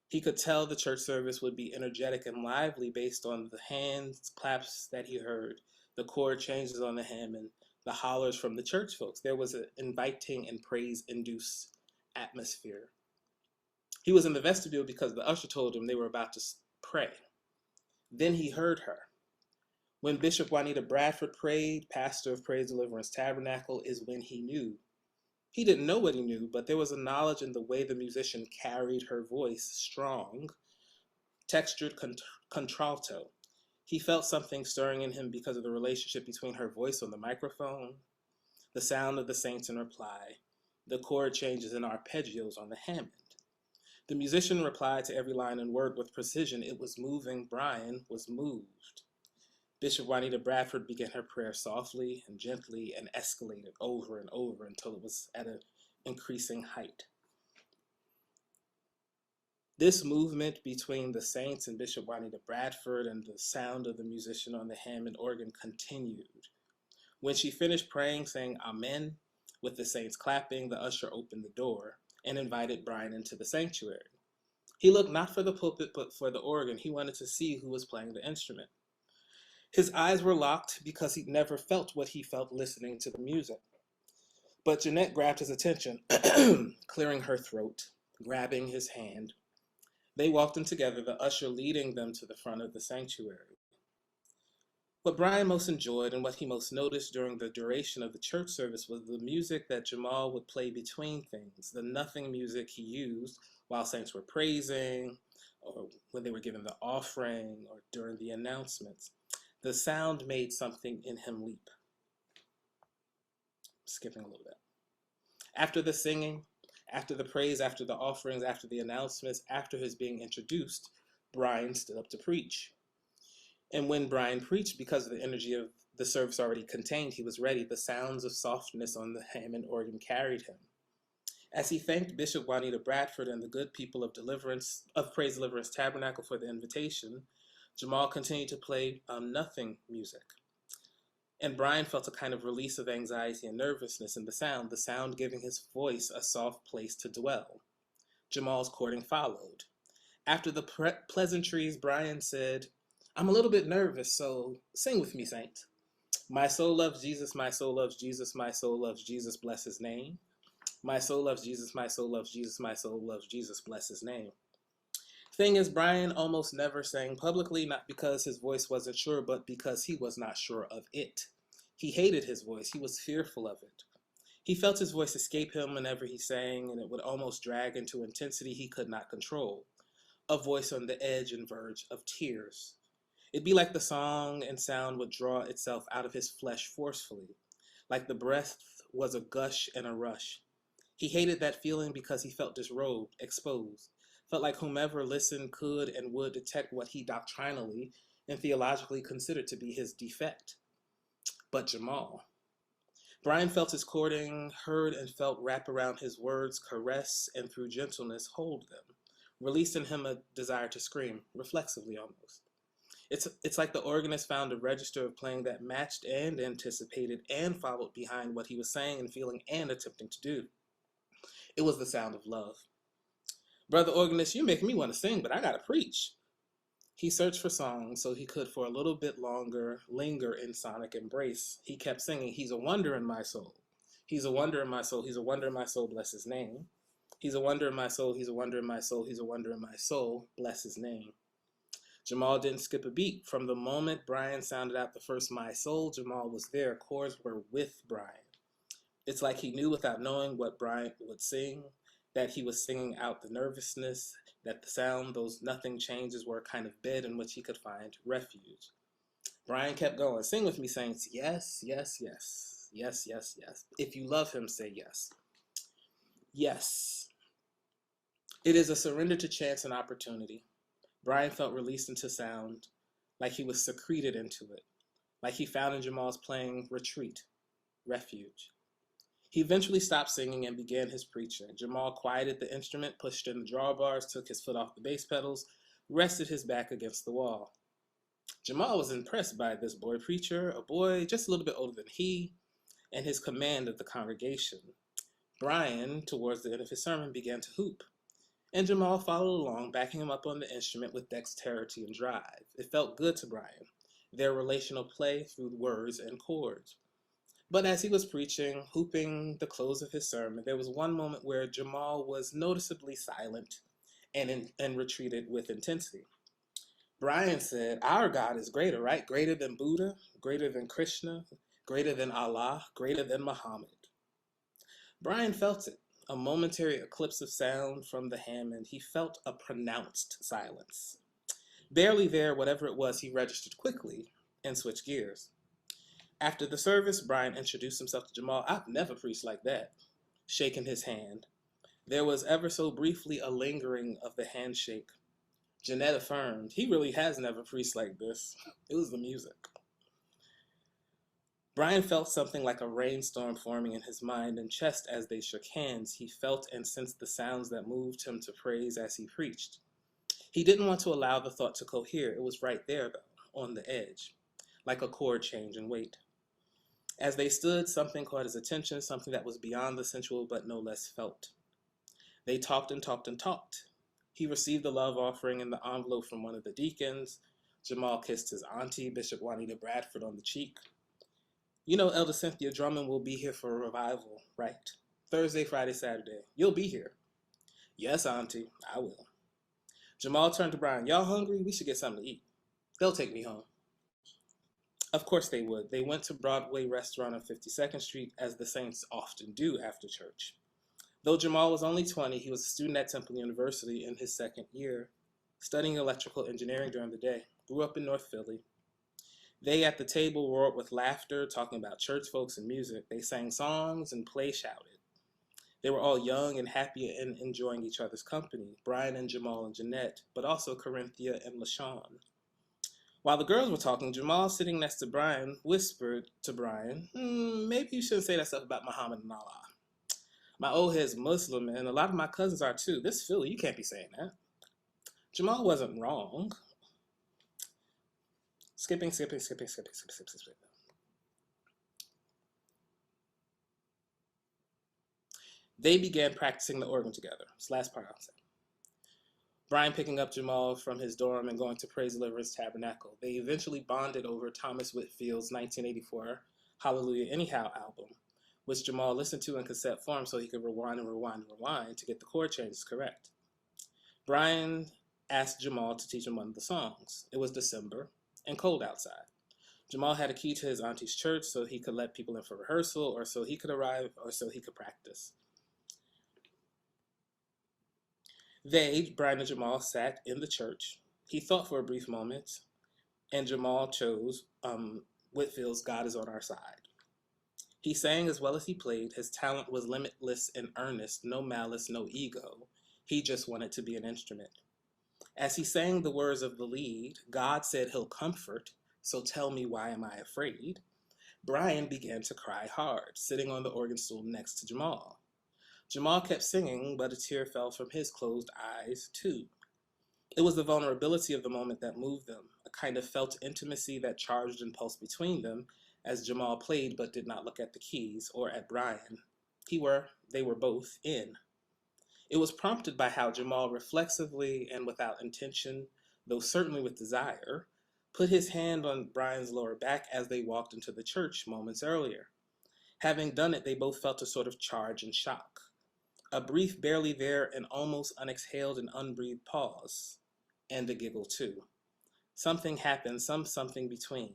He could tell the church service would be energetic and lively based on the hands claps that he heard, the chord changes on the Hammond, the hollers from the church folks. There was an inviting and praise-induced atmosphere. He was in the vestibule because the usher told him they were about to pray. Then he heard her. When Bishop Juanita Bradford prayed, pastor of Praise Deliverance Tabernacle, is when he knew He didn't know what he knew, but there was a knowledge in the way the musician carried her voice, strong, textured contralto. He felt something stirring in him because of the relationship between her voice on the microphone, the sound of the saints in reply, the chord changes and arpeggios on the Hammond. The musician replied to every line and word with precision. It was moving. Brian was moved. Bishop Juanita Bradford began her prayer softly and gently and escalated over and over until it was at an increasing height. This movement between the saints and Bishop Juanita Bradford and the sound of the musician on the Hammond organ continued. When she finished praying, saying Amen, with the saints clapping, the usher opened the door and invited Brian into the sanctuary. He looked not for the pulpit, but for the organ. He wanted to see who was playing the instrument. His eyes were locked because he'd never felt what he felt listening to the music. But Jeanette grabbed his attention, clearing her throat, grabbing his hand. They walked in together, the usher leading them to the front of the sanctuary. What Brian most enjoyed and what he most noticed during the duration of the church service was the music that Jamal would play between things, the nothing music he used while saints were praising, or when they were giving the offering, or during the announcements. The sound made something in him leap. Skipping a little bit. After the singing, after the praise, after the offerings, after the announcements, after his being introduced, Brian stood up to preach. And when Brian preached, because of the energy of the service already contained, he was ready. The sounds of softness on the Hammond organ carried him. As he thanked Bishop Juanita Bradford and the good people of Praise Deliverance Tabernacle for the invitation, Jamal continued to play nothing music. And Brian felt a kind of release of anxiety and nervousness in the sound giving his voice a soft place to dwell. Jamal's chording followed. After the pleasantries, Brian said, I'm a little bit nervous, so sing with me, saints. My soul loves Jesus, my soul loves Jesus, my soul loves Jesus, bless his name. My soul loves Jesus, my soul loves Jesus, my soul loves Jesus, bless his name. Thing is, Brian almost never sang publicly, not because his voice wasn't sure, but because he was not sure of it. He hated his voice. He was fearful of it. He felt his voice escape him whenever he sang, and it would almost drag into intensity he could not control. A voice on the edge and verge of tears. It'd be like the song and sound would draw itself out of his flesh forcefully, like the breath was a gush and a rush. He hated that feeling because he felt disrobed, exposed, felt like whomever listened could and would detect what he doctrinally and theologically considered to be his defect. But Jamal. Brian felt his courting, heard and felt wrap around his words, caress, and through gentleness hold them, released in him a desire to scream, reflexively almost. It's like the organist found a register of playing that matched and anticipated and followed behind what he was saying and feeling and attempting to do. It was the sound of love. Brother organist, you make me want to sing, but I gotta preach. He searched for songs so he could for a little bit longer linger in sonic embrace. He kept singing, he's a wonder in my soul. He's a wonder in my soul. He's a wonder in my soul, bless his name. He's a wonder in my soul. He's a wonder in my soul. He's a wonder in my soul, bless his name. Jamal didn't skip a beat. From the moment Brian sounded out the first My Soul, Jamal was there. Chords were with Brian. It's like he knew without knowing what Brian would sing, that he was singing out the nervousness, that the sound, those nothing changes were a kind of bed in which he could find refuge. Brian kept going. Sing with me, saints. Yes, yes, yes. Yes, yes, yes. If you love him, say yes. Yes. It is a surrender to chance and opportunity. Brian felt released into sound, like he was secreted into it, like he found in Jamal's playing retreat, refuge. He eventually stopped singing and began his preaching. Jamal quieted the instrument, pushed in the drawbars, took his foot off the bass pedals, rested his back against the wall. Jamal was impressed by this boy preacher, a boy just a little bit older than he, and his command of the congregation. Brian, towards the end of his sermon, began to hoop. And Jamal followed along, backing him up on the instrument with dexterity and drive. It felt good to Brian, their relational play through words and chords. But as he was preaching, hooping the close of his sermon, there was one moment where Jamal was noticeably silent and retreated with intensity. Brian said, our God is greater, right? Greater than Buddha, greater than Krishna, greater than Allah, greater than Muhammad. Brian felt it, a momentary eclipse of sound from the Hammond. He felt a pronounced silence. Barely there, whatever it was, he registered quickly and switched gears. After the service, Brian introduced himself to Jamal. I've never preached like that, shaking his hand. There was ever so briefly a lingering of the handshake. Jeanette affirmed, he really has never preached like this. It was the music. Brian felt something like a rainstorm forming in his mind and chest as they shook hands. He felt and sensed the sounds that moved him to praise as he preached. He didn't want to allow the thought to cohere. It was right there, though, on the edge, like a chord change in weight. As they stood, something caught his attention, something that was beyond the sensual but no less felt. They talked and talked and talked. He received the love offering in the envelope from one of the deacons. Jamal kissed his auntie, Bishop Juanita Bradford, on the cheek. You know, Elder Cynthia Drummond will be here for a revival, right? Thursday, Friday, Saturday. You'll be here. Yes, auntie, I will. Jamal turned to Brian. Y'all hungry? We should get something to eat. They'll take me home. Of course they would. They went to Broadway restaurant on 52nd Street, as the Saints often do after church. Though Jamal was only 20, he was a student at Temple University in his second year, studying electrical engineering during the day. Grew up in North Philly. They at the table roared with laughter, talking about church folks and music. They sang songs and play shouted. They were all young and happy and enjoying each other's company, Brian and Jamal and Jeanette, but also Corinthia and LaShawn. While the girls were talking, Jamal, sitting next to Brian, whispered to Brian, maybe you shouldn't say that stuff about Muhammad and Allah. My old head's Muslim, and a lot of my cousins are too. This Philly, you can't be saying that. Jamal wasn't wrong. Skipping. They began practicing the organ together. This last part I'll say. Brian picking up Jamal from his dorm and going to Praise Deliverance Tabernacle. They eventually bonded over Thomas Whitfield's 1984 Hallelujah Anyhow album, which Jamal listened to in cassette form so he could rewind to get the chord changes correct. Brian asked Jamal to teach him one of the songs. It was December and cold outside. Jamal had a key to his auntie's church so he could let people in for rehearsal, or so he could arrive, or so he could practice. They, Brian and Jamal, sat in the church. He thought for a brief moment, and Jamal chose Whitfield's God Is on Our Side. He sang as well as he played. His talent was limitless and earnest, no malice, no ego. He just wanted to be an instrument. As he sang the words of the lead, God said he'll comfort, so tell me why am I afraid? Brian began to cry hard, sitting on the organ stool next to Jamal. Jamal kept singing, but a tear fell from his closed eyes, too. It was the vulnerability of the moment that moved them, a kind of felt intimacy that charged and pulsed between them as Jamal played but did not look at the keys or at Brian. They were both in. It was prompted by how Jamal reflexively and without intention, though certainly with desire, put his hand on Brian's lower back as they walked into the church moments earlier. Having done it, they both felt a sort of charge and shock. A brief, barely there, and almost unexhaled and unbreathed pause. And a giggle, too. Something happened, something between.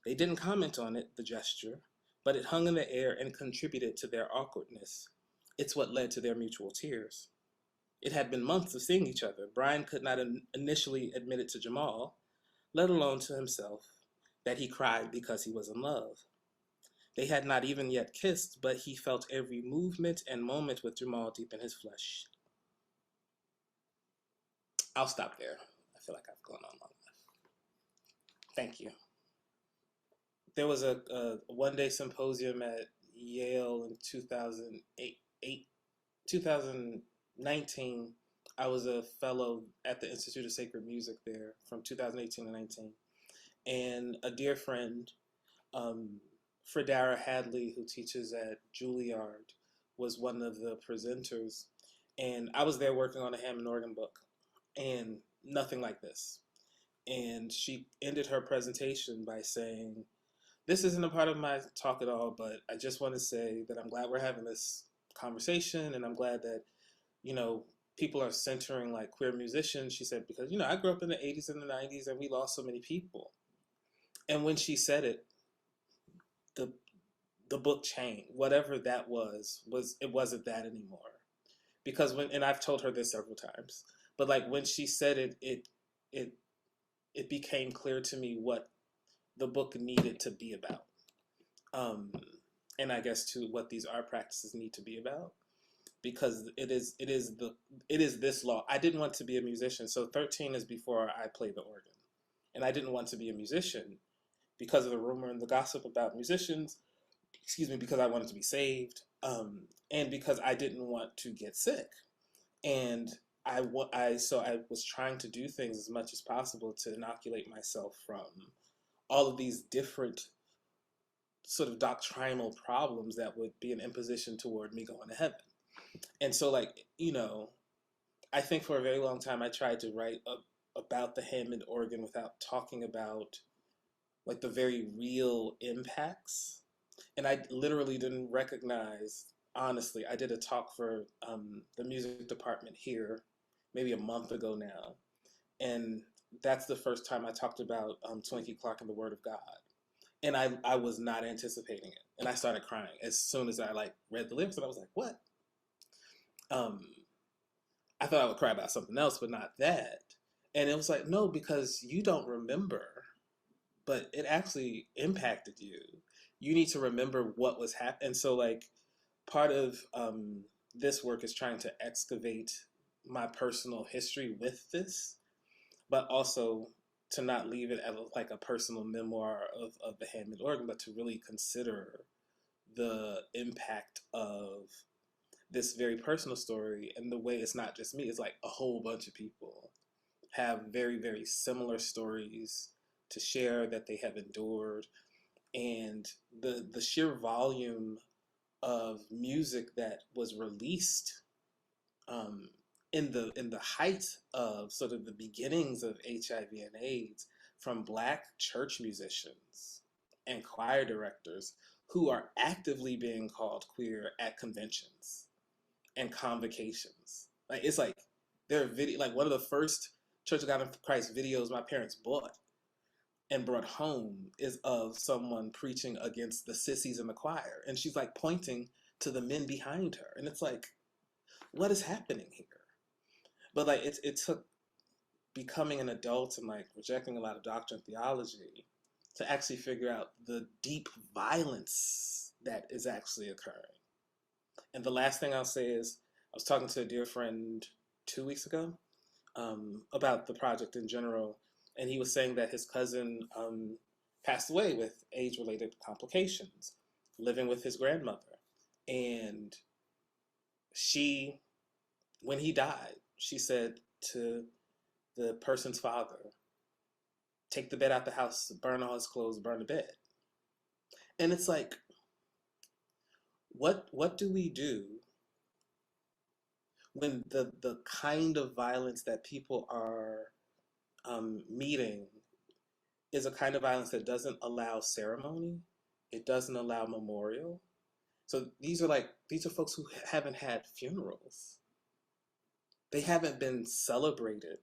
They didn't comment on it, the gesture, but it hung in the air and contributed to their awkwardness. It's what led to their mutual tears. It had been months of seeing each other. Brian could not initially admit it to Jamal, let alone to himself, that he cried because he was in love. They had not even yet kissed, but he felt every movement and moment with Jamal deep in his flesh. I'll stop there. I feel like I've gone on long enough. Thank you. There was a one-day symposium at Yale in 2019. I was a fellow at the Institute of Sacred Music there from 2018 to 19. And a dear friend, Fredara Hadley, who teaches at Juilliard, was one of the presenters. And I was there working on a Hammond organ book, and nothing like this. And she ended her presentation by saying, this isn't a part of my talk at all, but I just want to say that I'm glad we're having this conversation, and I'm glad that, people are centering like queer musicians. She said, because, I grew up in the 80s and the 90s, and we lost so many people. And when she said it, the the book changed. Whatever that was it wasn't that anymore. Because and I've told her this several times, but like when she said it it became clear to me what the book needed to be about. And I guess to what these art practices need to be about, because it is this law. I didn't want to be a musician. So 13 is before I played the organ. And I didn't want to be a musician because of the rumor and the gossip about musicians, excuse me, because I wanted to be saved, and because I didn't want to get sick. And so I was trying to do things as much as possible to inoculate myself from all of these different sort of doctrinal problems that would be an imposition toward me going to heaven. And so, like, I think for a very long time I tried to write about the Hammond organ without talking about like the very real impacts. And I literally didn't recognize, honestly, I did a talk for the music department here maybe a month ago now. And that's the first time I talked about Twinkie Clark and the Word of God. And I was not anticipating it. And I started crying as soon as I like read the lyrics, and I was like, what? I thought I would cry about something else, but not that. And it was like, no, because you don't remember, but it actually impacted you. You need to remember what was happening. And so like part of this work is trying to excavate my personal history with this, but also to not leave it as like a personal memoir of the Hammond organ, but to really consider the impact of this very personal story and the way it's not just me, it's like a whole bunch of people have very, very similar stories to share that they have endured. And the sheer volume of music that was released in the height of sort of the beginnings of HIV and AIDS from Black church musicians and choir directors who are actively being called queer at conventions and convocations. Like it's like their video, like one of the first Church of God in Christ videos my parents bought and brought home is of someone preaching against the sissies in the choir, and she's like pointing to the men behind her, and it's like, what is happening here? But like it took becoming an adult and like rejecting a lot of doctrine and theology to actually figure out the deep violence that is actually occurring. And the last thing I'll say is I was talking to a dear friend 2 weeks ago about the project in general, and he was saying that his cousin passed away with age-related complications, living with his grandmother. And she, when he died, she said to the person's father, take the bed out the house, burn all his clothes, burn the bed. And it's like, what do we do when the kind of violence that people are meeting is a kind of violence that doesn't allow ceremony, it doesn't allow memorial. So these are folks who haven't had funerals. They haven't been celebrated.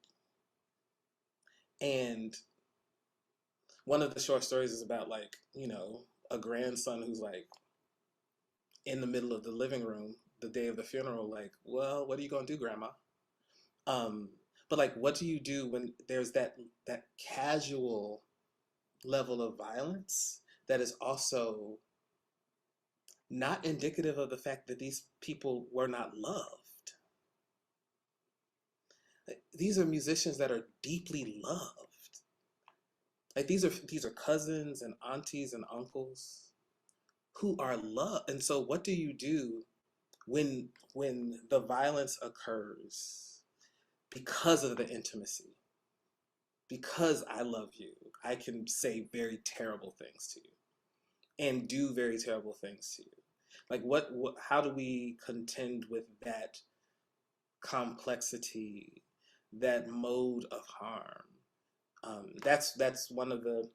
And one of the short stories is about like, a grandson who's like in the middle of the living room the day of the funeral, like, well, what are you gonna do, grandma? But like, what do you do when there's that casual level of violence that is also not indicative of the fact that these people were not loved? Like, these are musicians that are deeply loved. Like these are cousins and aunties and uncles who are loved. And so what do you do when the violence occurs because of the intimacy? Because I love you, I can say very terrible things to you and do very terrible things to you. Like what how do we contend with that complexity, that mode of harm? That's one of the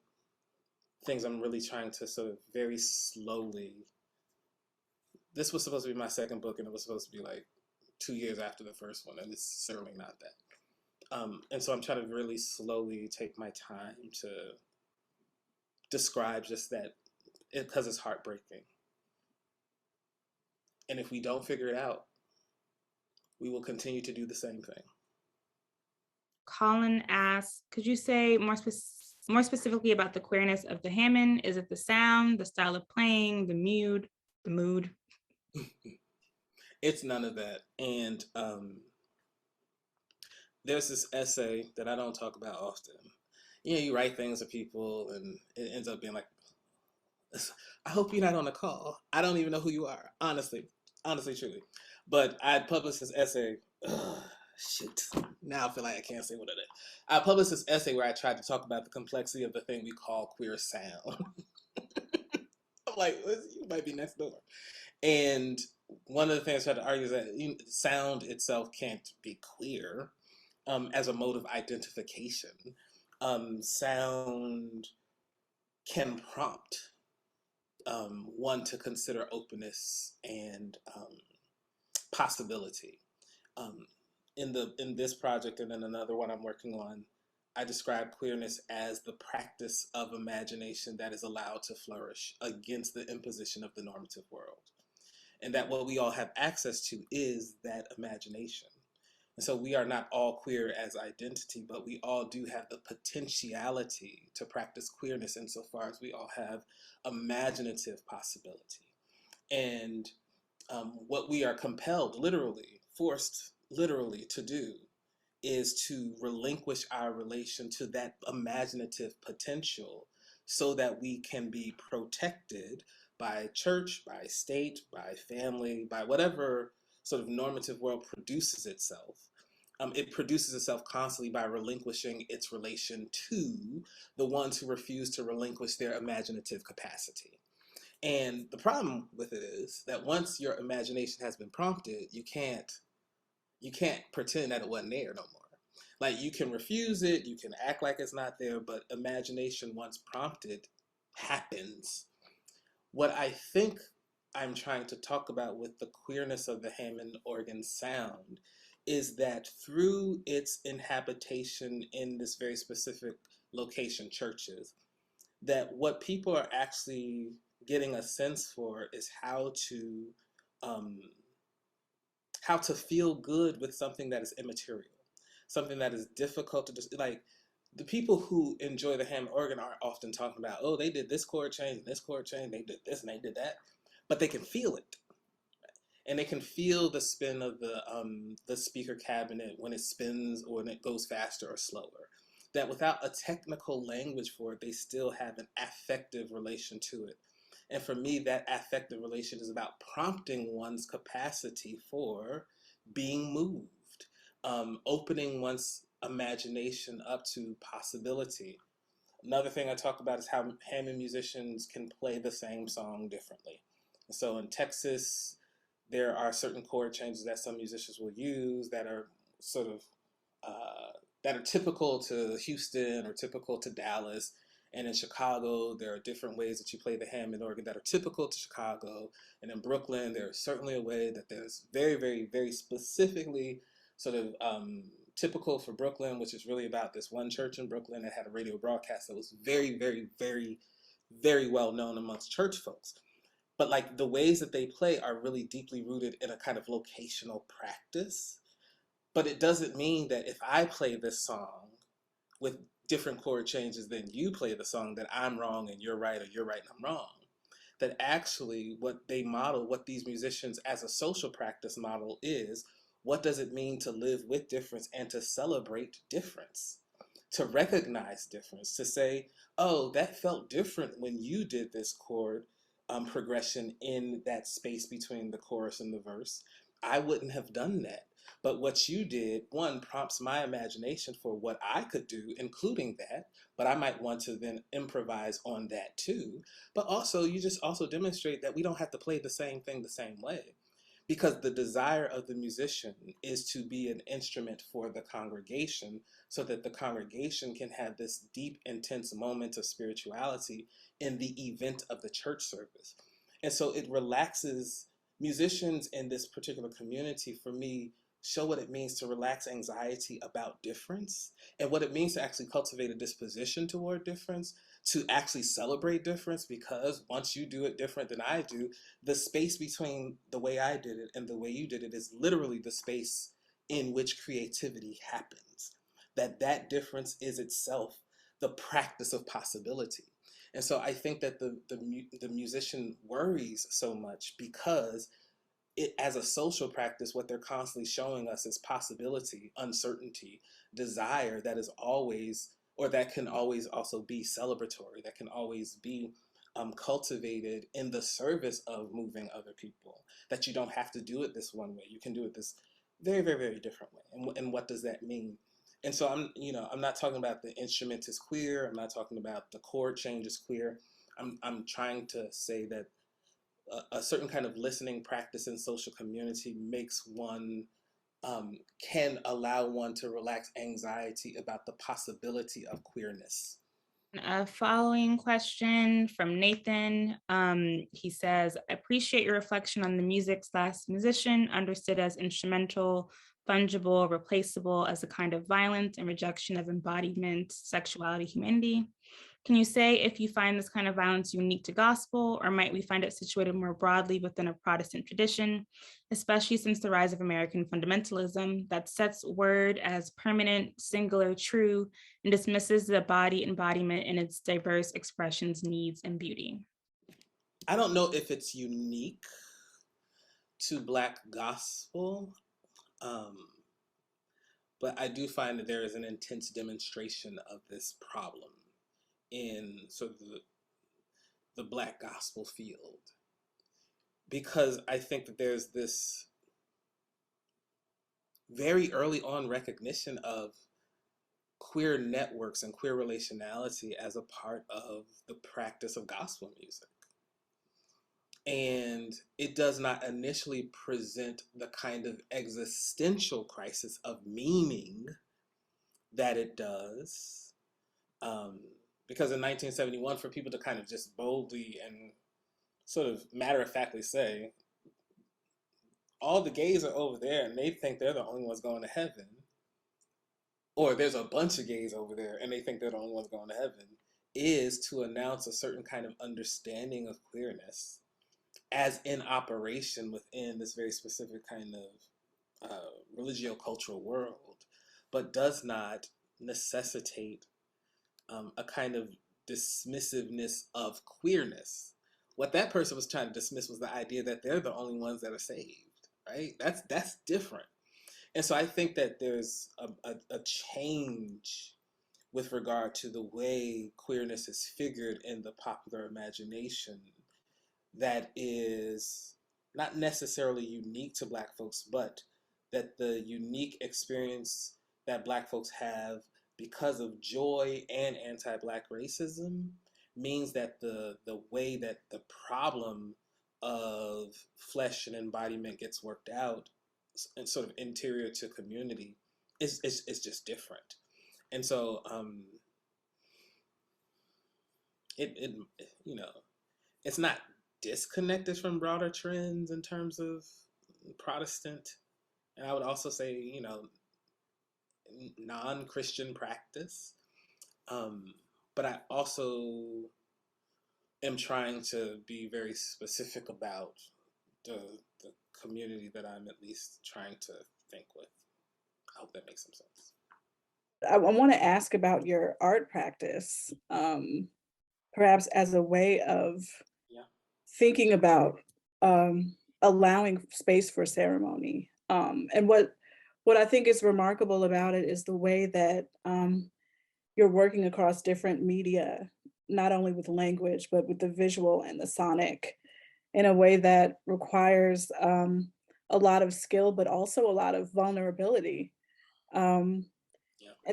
things I'm really trying to sort of very slowly. This was supposed to be my second book, and it was supposed to be like 2 years after the first one, and it's certainly not that. And so I'm trying to really slowly take my time to describe just that, because it's heartbreaking. And if we don't figure it out, we will continue to do the same thing. Colin asks, could you say more specifically about the queerness of the Hammond? Is it the sound, the style of playing, the mood? It's none of that. And there's this essay that I don't talk about often. You know, you write things to people and it ends up being like, I hope you're not on a call. I don't even know who you are, honestly, truly. But I published this essay. Shoot, now I feel like I can't say what it is. I published this essay where I tried to talk about the complexity of the thing we call queer sound. I'm like, you might be next door. And one of the things I tried to argue is that sound itself can't be queer as a mode of identification. Sound can prompt one to consider openness and possibility. In this project and in another one I'm working on, I describe queerness as the practice of imagination that is allowed to flourish against the imposition of the normative world. And that what we all have access to is that imagination. And so we are not all queer as identity, but we all do have the potentiality to practice queerness insofar as we all have imaginative possibility. And what we are compelled, forced literally to do is to relinquish our relation to that imaginative potential so that we can be protected by church, by state, by family, by whatever sort of normative world produces itself. It produces itself constantly by relinquishing its relation to the ones who refuse to relinquish their imaginative capacity. And the problem with it is that once your imagination has been prompted, you can't pretend that it wasn't there no more. Like, you can refuse it, you can act like it's not there, but imagination, once prompted, happens. What I think I'm trying to talk about with the queerness of the Hammond organ sound is that through its inhabitation in this very specific location, churches, that what people are actually getting a sense for is how to feel good with something that is immaterial, something that is difficult to just, like, the people who enjoy the Hammond organ are often talking about, oh, they did this chord change and this chord change, they did this and they did that, but they can feel it. And they can feel the spin of the speaker cabinet when it spins or when it goes faster or slower. That without a technical language for it, they still have an affective relation to it. And for me, that affective relation is about prompting one's capacity for being moved, opening one's imagination up to possibility. Another thing I talk about is how Hammond musicians can play the same song differently. So in Texas, there are certain chord changes that some musicians will use that are sort of that are typical to Houston or typical to Dallas. And in Chicago, there are different ways that you play the Hammond organ that are typical to Chicago. And in Brooklyn, there's certainly a way that there's very, very, very specifically sort of typical for Brooklyn, which is really about this one church in Brooklyn that had a radio broadcast that was very, very, very, very well known amongst church folks. But like, the ways that they play are really deeply rooted in a kind of locational practice. But it doesn't mean that if I play this song with different chord changes than you play the song, that I'm wrong and you're right, or you're right and I'm wrong. That actually what they model, what these musicians as a social practice model is, what does it mean to live with difference and to celebrate difference? To recognize difference, to say, oh, that felt different when you did this chord progression in that space between the chorus and the verse. I wouldn't have done that. But what you did, one, prompts my imagination for what I could do, including that, but I might want to then improvise on that too. But also, you just also demonstrate that we don't have to play the same thing the same way. Because the desire of the musician is to be an instrument for the congregation so that the congregation can have this deep, intense moment of spirituality in the event of the church service. And so it relaxes musicians in this particular community, for me, show what it means to relax anxiety about difference and what it means to actually cultivate a disposition toward difference to actually celebrate difference, because once you do it different than I do, the space between the way I did it and the way you did it is literally the space in which creativity happens. That difference is itself the practice of possibility. And so I think that the musician worries so much because it, as a social practice, what they're constantly showing us is possibility, uncertainty, desire that is always, or that can always also be celebratory, that can always be cultivated in the service of moving other people, that you don't have to do it this one way. You can do it this very, very, very different way. And what does that mean? And so I'm not talking about the instrument is queer. I'm not talking about the chord change is queer. I'm trying to say that a certain kind of listening practice in social community makes one, can allow one to relax anxiety about the possibility of queerness. A following question from Nathan. He says, I appreciate your reflection on the music/musician understood as instrumental, fungible, replaceable as a kind of violence and rejection of embodiment, sexuality, humanity. Can you say if you find this kind of violence unique to gospel, or might we find it situated more broadly within a Protestant tradition, especially since the rise of American fundamentalism that sets word as permanent, singular, true, and dismisses the body embodiment in its diverse expressions, needs, and beauty? I don't know if it's unique to Black gospel, but I do find that there is an intense demonstration of this problem in sort of the Black gospel field, because I think that there's this very early on recognition of queer networks and queer relationality as a part of the practice of gospel music. And it does not initially present the kind of existential crisis of meaning that it does. Because in 1971, for people to kind of just boldly and sort of matter-of-factly say, all the gays are over there and they think they're the only ones going to heaven, or there's a bunch of gays over there and they think they're the only ones going to heaven, is to announce a certain kind of understanding of queerness as in operation within this very specific kind of religio-cultural world, but does not necessitate a kind of dismissiveness of queerness. What that person was trying to dismiss was the idea that they're the only ones that are saved, right? That's different. And so I think that there's a change with regard to the way queerness is figured in the popular imagination that is not necessarily unique to Black folks, but that the unique experience that Black folks have because of joy and anti-Black racism means that the way that the problem of flesh and embodiment gets worked out and sort of interior to community is just different. And so it it's not disconnected from broader trends in terms of Protestant, and I would also say, non-Christian practice. But I also am trying to be very specific about the community that I'm at least trying to think with. I hope that makes some sense. I want to ask about your art practice, perhaps as a way of thinking about allowing space for ceremony. And what I think is remarkable about it is the way that you're working across different media, not only with language, but with the visual and the sonic, in a way that requires a lot of skill, but also a lot of vulnerability. And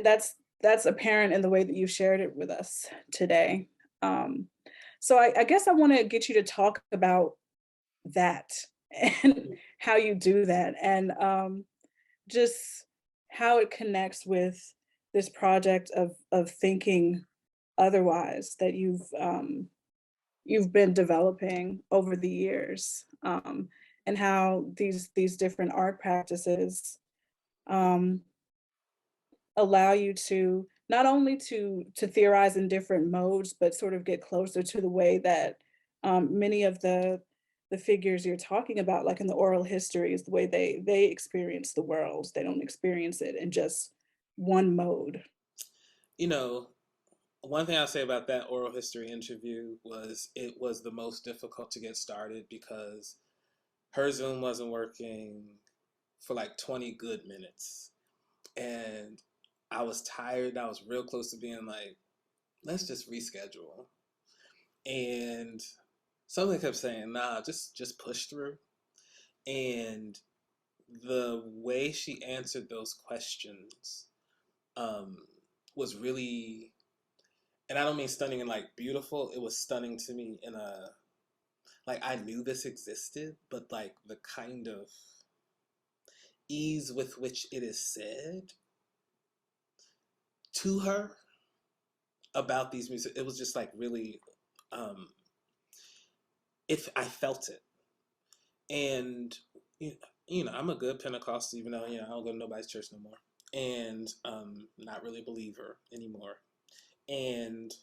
that's apparent in the way that you shared it with us today. So I guess I want to get you to talk about that and how you do that, and just how it connects with this project of thinking otherwise that you've been developing over the years, and how these different art practices allow you to not only to theorize in different modes, but sort of get closer to the way that many of the figures you're talking about, like in the oral histories, the way they experience the world. They don't experience it in just one mode. You know, one thing I'll say about that oral history interview was it was the most difficult to get started because her Zoom wasn't working for like 20 good minutes. And I was tired. I was real close to being like, let's just reschedule. And something kept saying, nah, just push through. And the way she answered those questions um, was really, and I don't mean stunning and like beautiful, it was stunning to me in a, like I knew this existed, but like the kind of ease with which it is said to her about these music, it was just like really, if I felt it. And you know, I'm a good Pentecostal, even though I don't go to nobody's church no more, and not really a believer anymore. And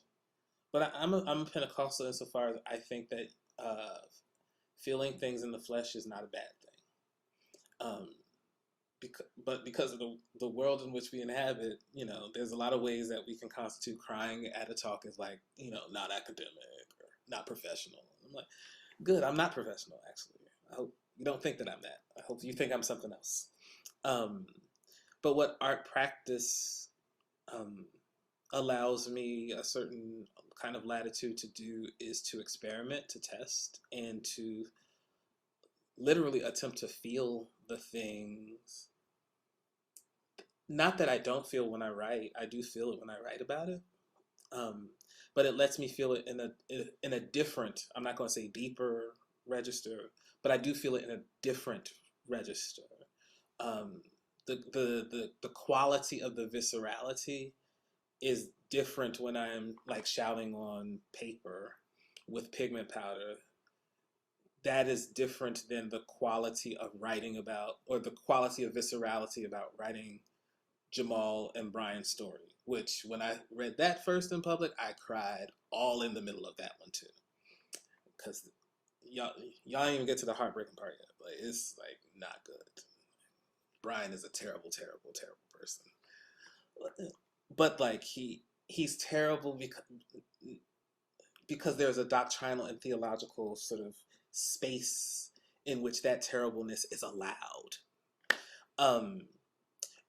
but I'm a Pentecostal insofar as I think that feeling things in the flesh is not a bad thing. Because of the world in which we inhabit, there's a lot of ways that we can constitute crying at a talk as like, not academic or not professional. I'm like, good, I'm not professional, actually. I hope you don't think that I'm that. I hope you think I'm something else. But what art practice allows me a certain kind of latitude to do is to experiment, to test, and to literally attempt to feel the things. Not that I don't feel when I write. I do feel it when I write about it. But it lets me feel it in a different, I'm not going to say deeper register, but I do feel it in a different register. The quality of the viscerality is different when I'm like shouting on paper with pigment powder. That is different than the quality of writing about, or the quality of viscerality about writing Jamal and Brian's story, which when I read that first in public, I cried all in the middle of that one too. Because y'all didn't even get to the heartbreaking part yet. Like, it's like not good. Brian is a terrible, terrible, terrible person. But like he's terrible because there's a doctrinal and theological sort of space in which that terribleness is allowed.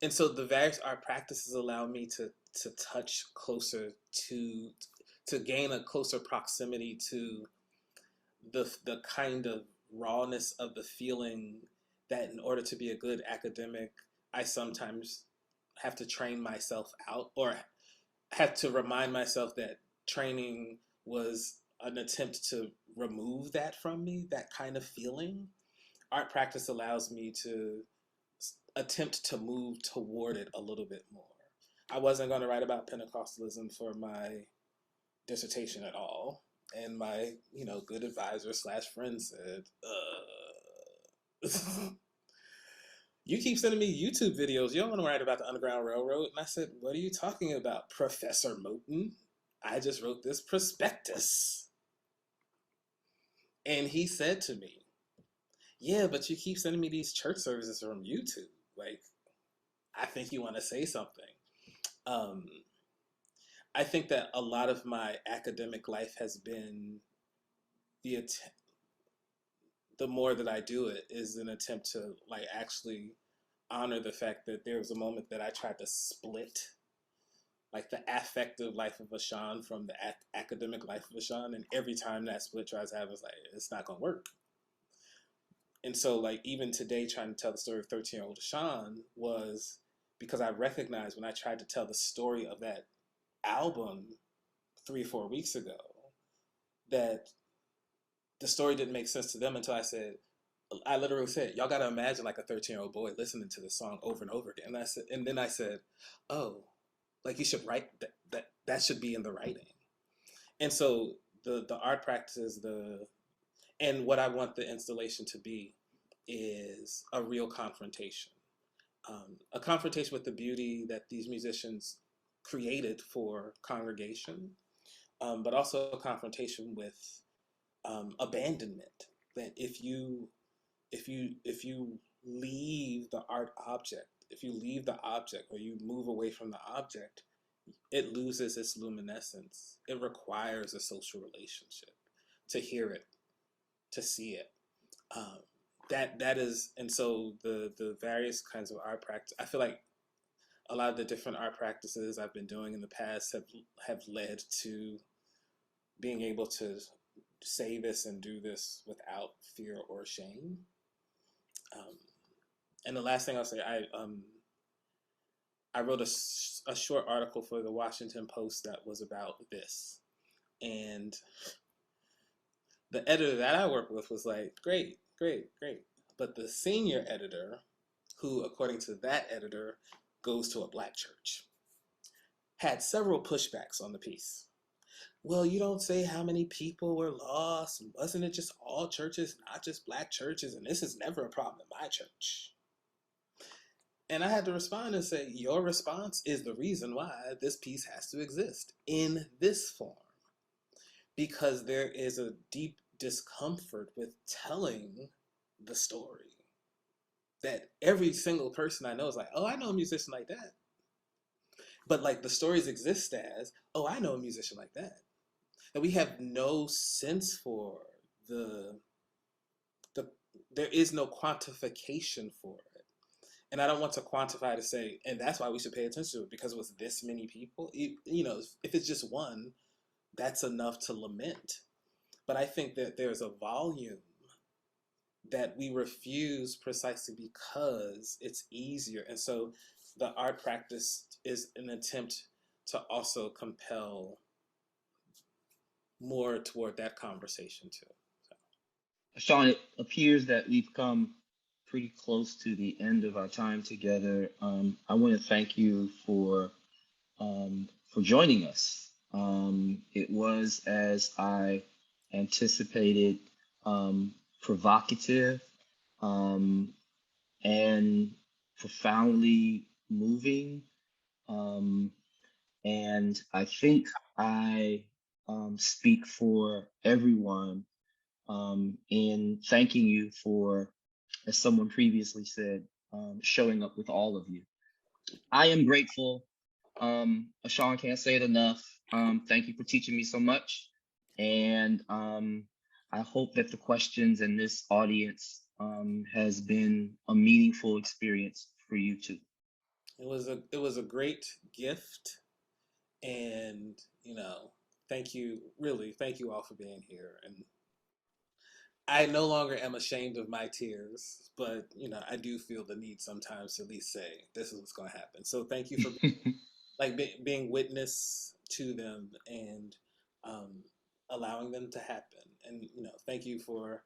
And so the various art practices allow me to touch closer to gain a closer proximity to the kind of rawness of the feeling that in order to be a good academic, I sometimes have to train myself out, or have to remind myself that training was an attempt to remove that from me, that kind of feeling. Art practice allows me to attempt to move toward it a little bit more. I wasn't going to write about Pentecostalism for my dissertation at all. And my, good advisor / friend said, you keep sending me YouTube videos. You don't want to write about the Underground Railroad. And I said, what are you talking about, Professor Moten? I just wrote this prospectus. And he said to me, yeah, but you keep sending me these church services from YouTube. Like, I think you want to say something. I think that a lot of my academic life has been the more that I do it is an attempt to like actually honor the fact that there was a moment that I tried to split like the affective life of Ashon from the academic life of Ashon, and every time that split tries to happen, it's like, it's not gonna work. And so like even today trying to tell the story of 13-year-old Ashon was because I recognized when I tried to tell the story of that album 3 or 4 weeks ago that the story didn't make sense to them until I literally said, y'all gotta imagine like a 13-year-old boy listening to this song over and over again. And then I said, oh, like you should write that should be in the writing. And so the art practices, and what I want the installation to be is a real confrontation. A confrontation with the beauty that these musicians created for congregation, but also a confrontation with abandonment. That if you leave the art object, if you leave the object or you move away from the object, it loses its luminescence. It requires a social relationship to hear it, to see it. That is, and so the various kinds of art practice, I feel like a lot of the different art practices I've been doing in the past have led to being able to say this and do this without fear or shame. And the last thing I'll say, I wrote a short article for the Washington Post that was about this, and the editor that I worked with was like, great, great, great. But the senior editor, who according to that editor goes to a Black church, had several pushbacks on the piece. Well, you don't say how many people were lost. Wasn't it just all churches, not just Black churches? And this is never a problem in my church. And I had to respond and say, your response is the reason why this piece has to exist in this form. Because there is a deep discomfort with telling the story. That every single person I know is like, oh, I know a musician like that. But like the stories exist as, oh, I know a musician like that. And we have no sense for there is no quantification for it. And I don't want to quantify to say, and that's why we should pay attention to it, because it was this many people. You know, if it's just one, that's enough to lament. But I think that there's a volume that we refuse precisely because it's easier. And so the art practice is an attempt to also compel more toward that conversation too. So. Sean, it appears that we've come pretty close to the end of our time together. I want to thank you for joining us. It was, as I anticipated, provocative and profoundly moving. And I think I speak for everyone in thanking you for, as someone previously said, showing up with all of you. I am grateful. Ashon, can't say it enough. Thank you for teaching me so much. And I hope that the questions in this audience has been a meaningful experience for you too. It was a great gift, and you know, thank you all for being here. And I no longer am ashamed of my tears, but you know, I do feel the need sometimes to at least say this is what's going to happen. So thank you for being witness to them and allowing them to happen. And you know, thank you for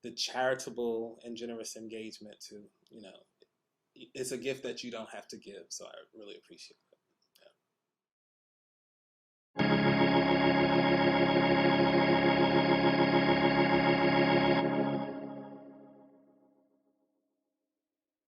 the charitable and generous engagement to, you know, it's a gift that you don't have to give. So I really appreciate it.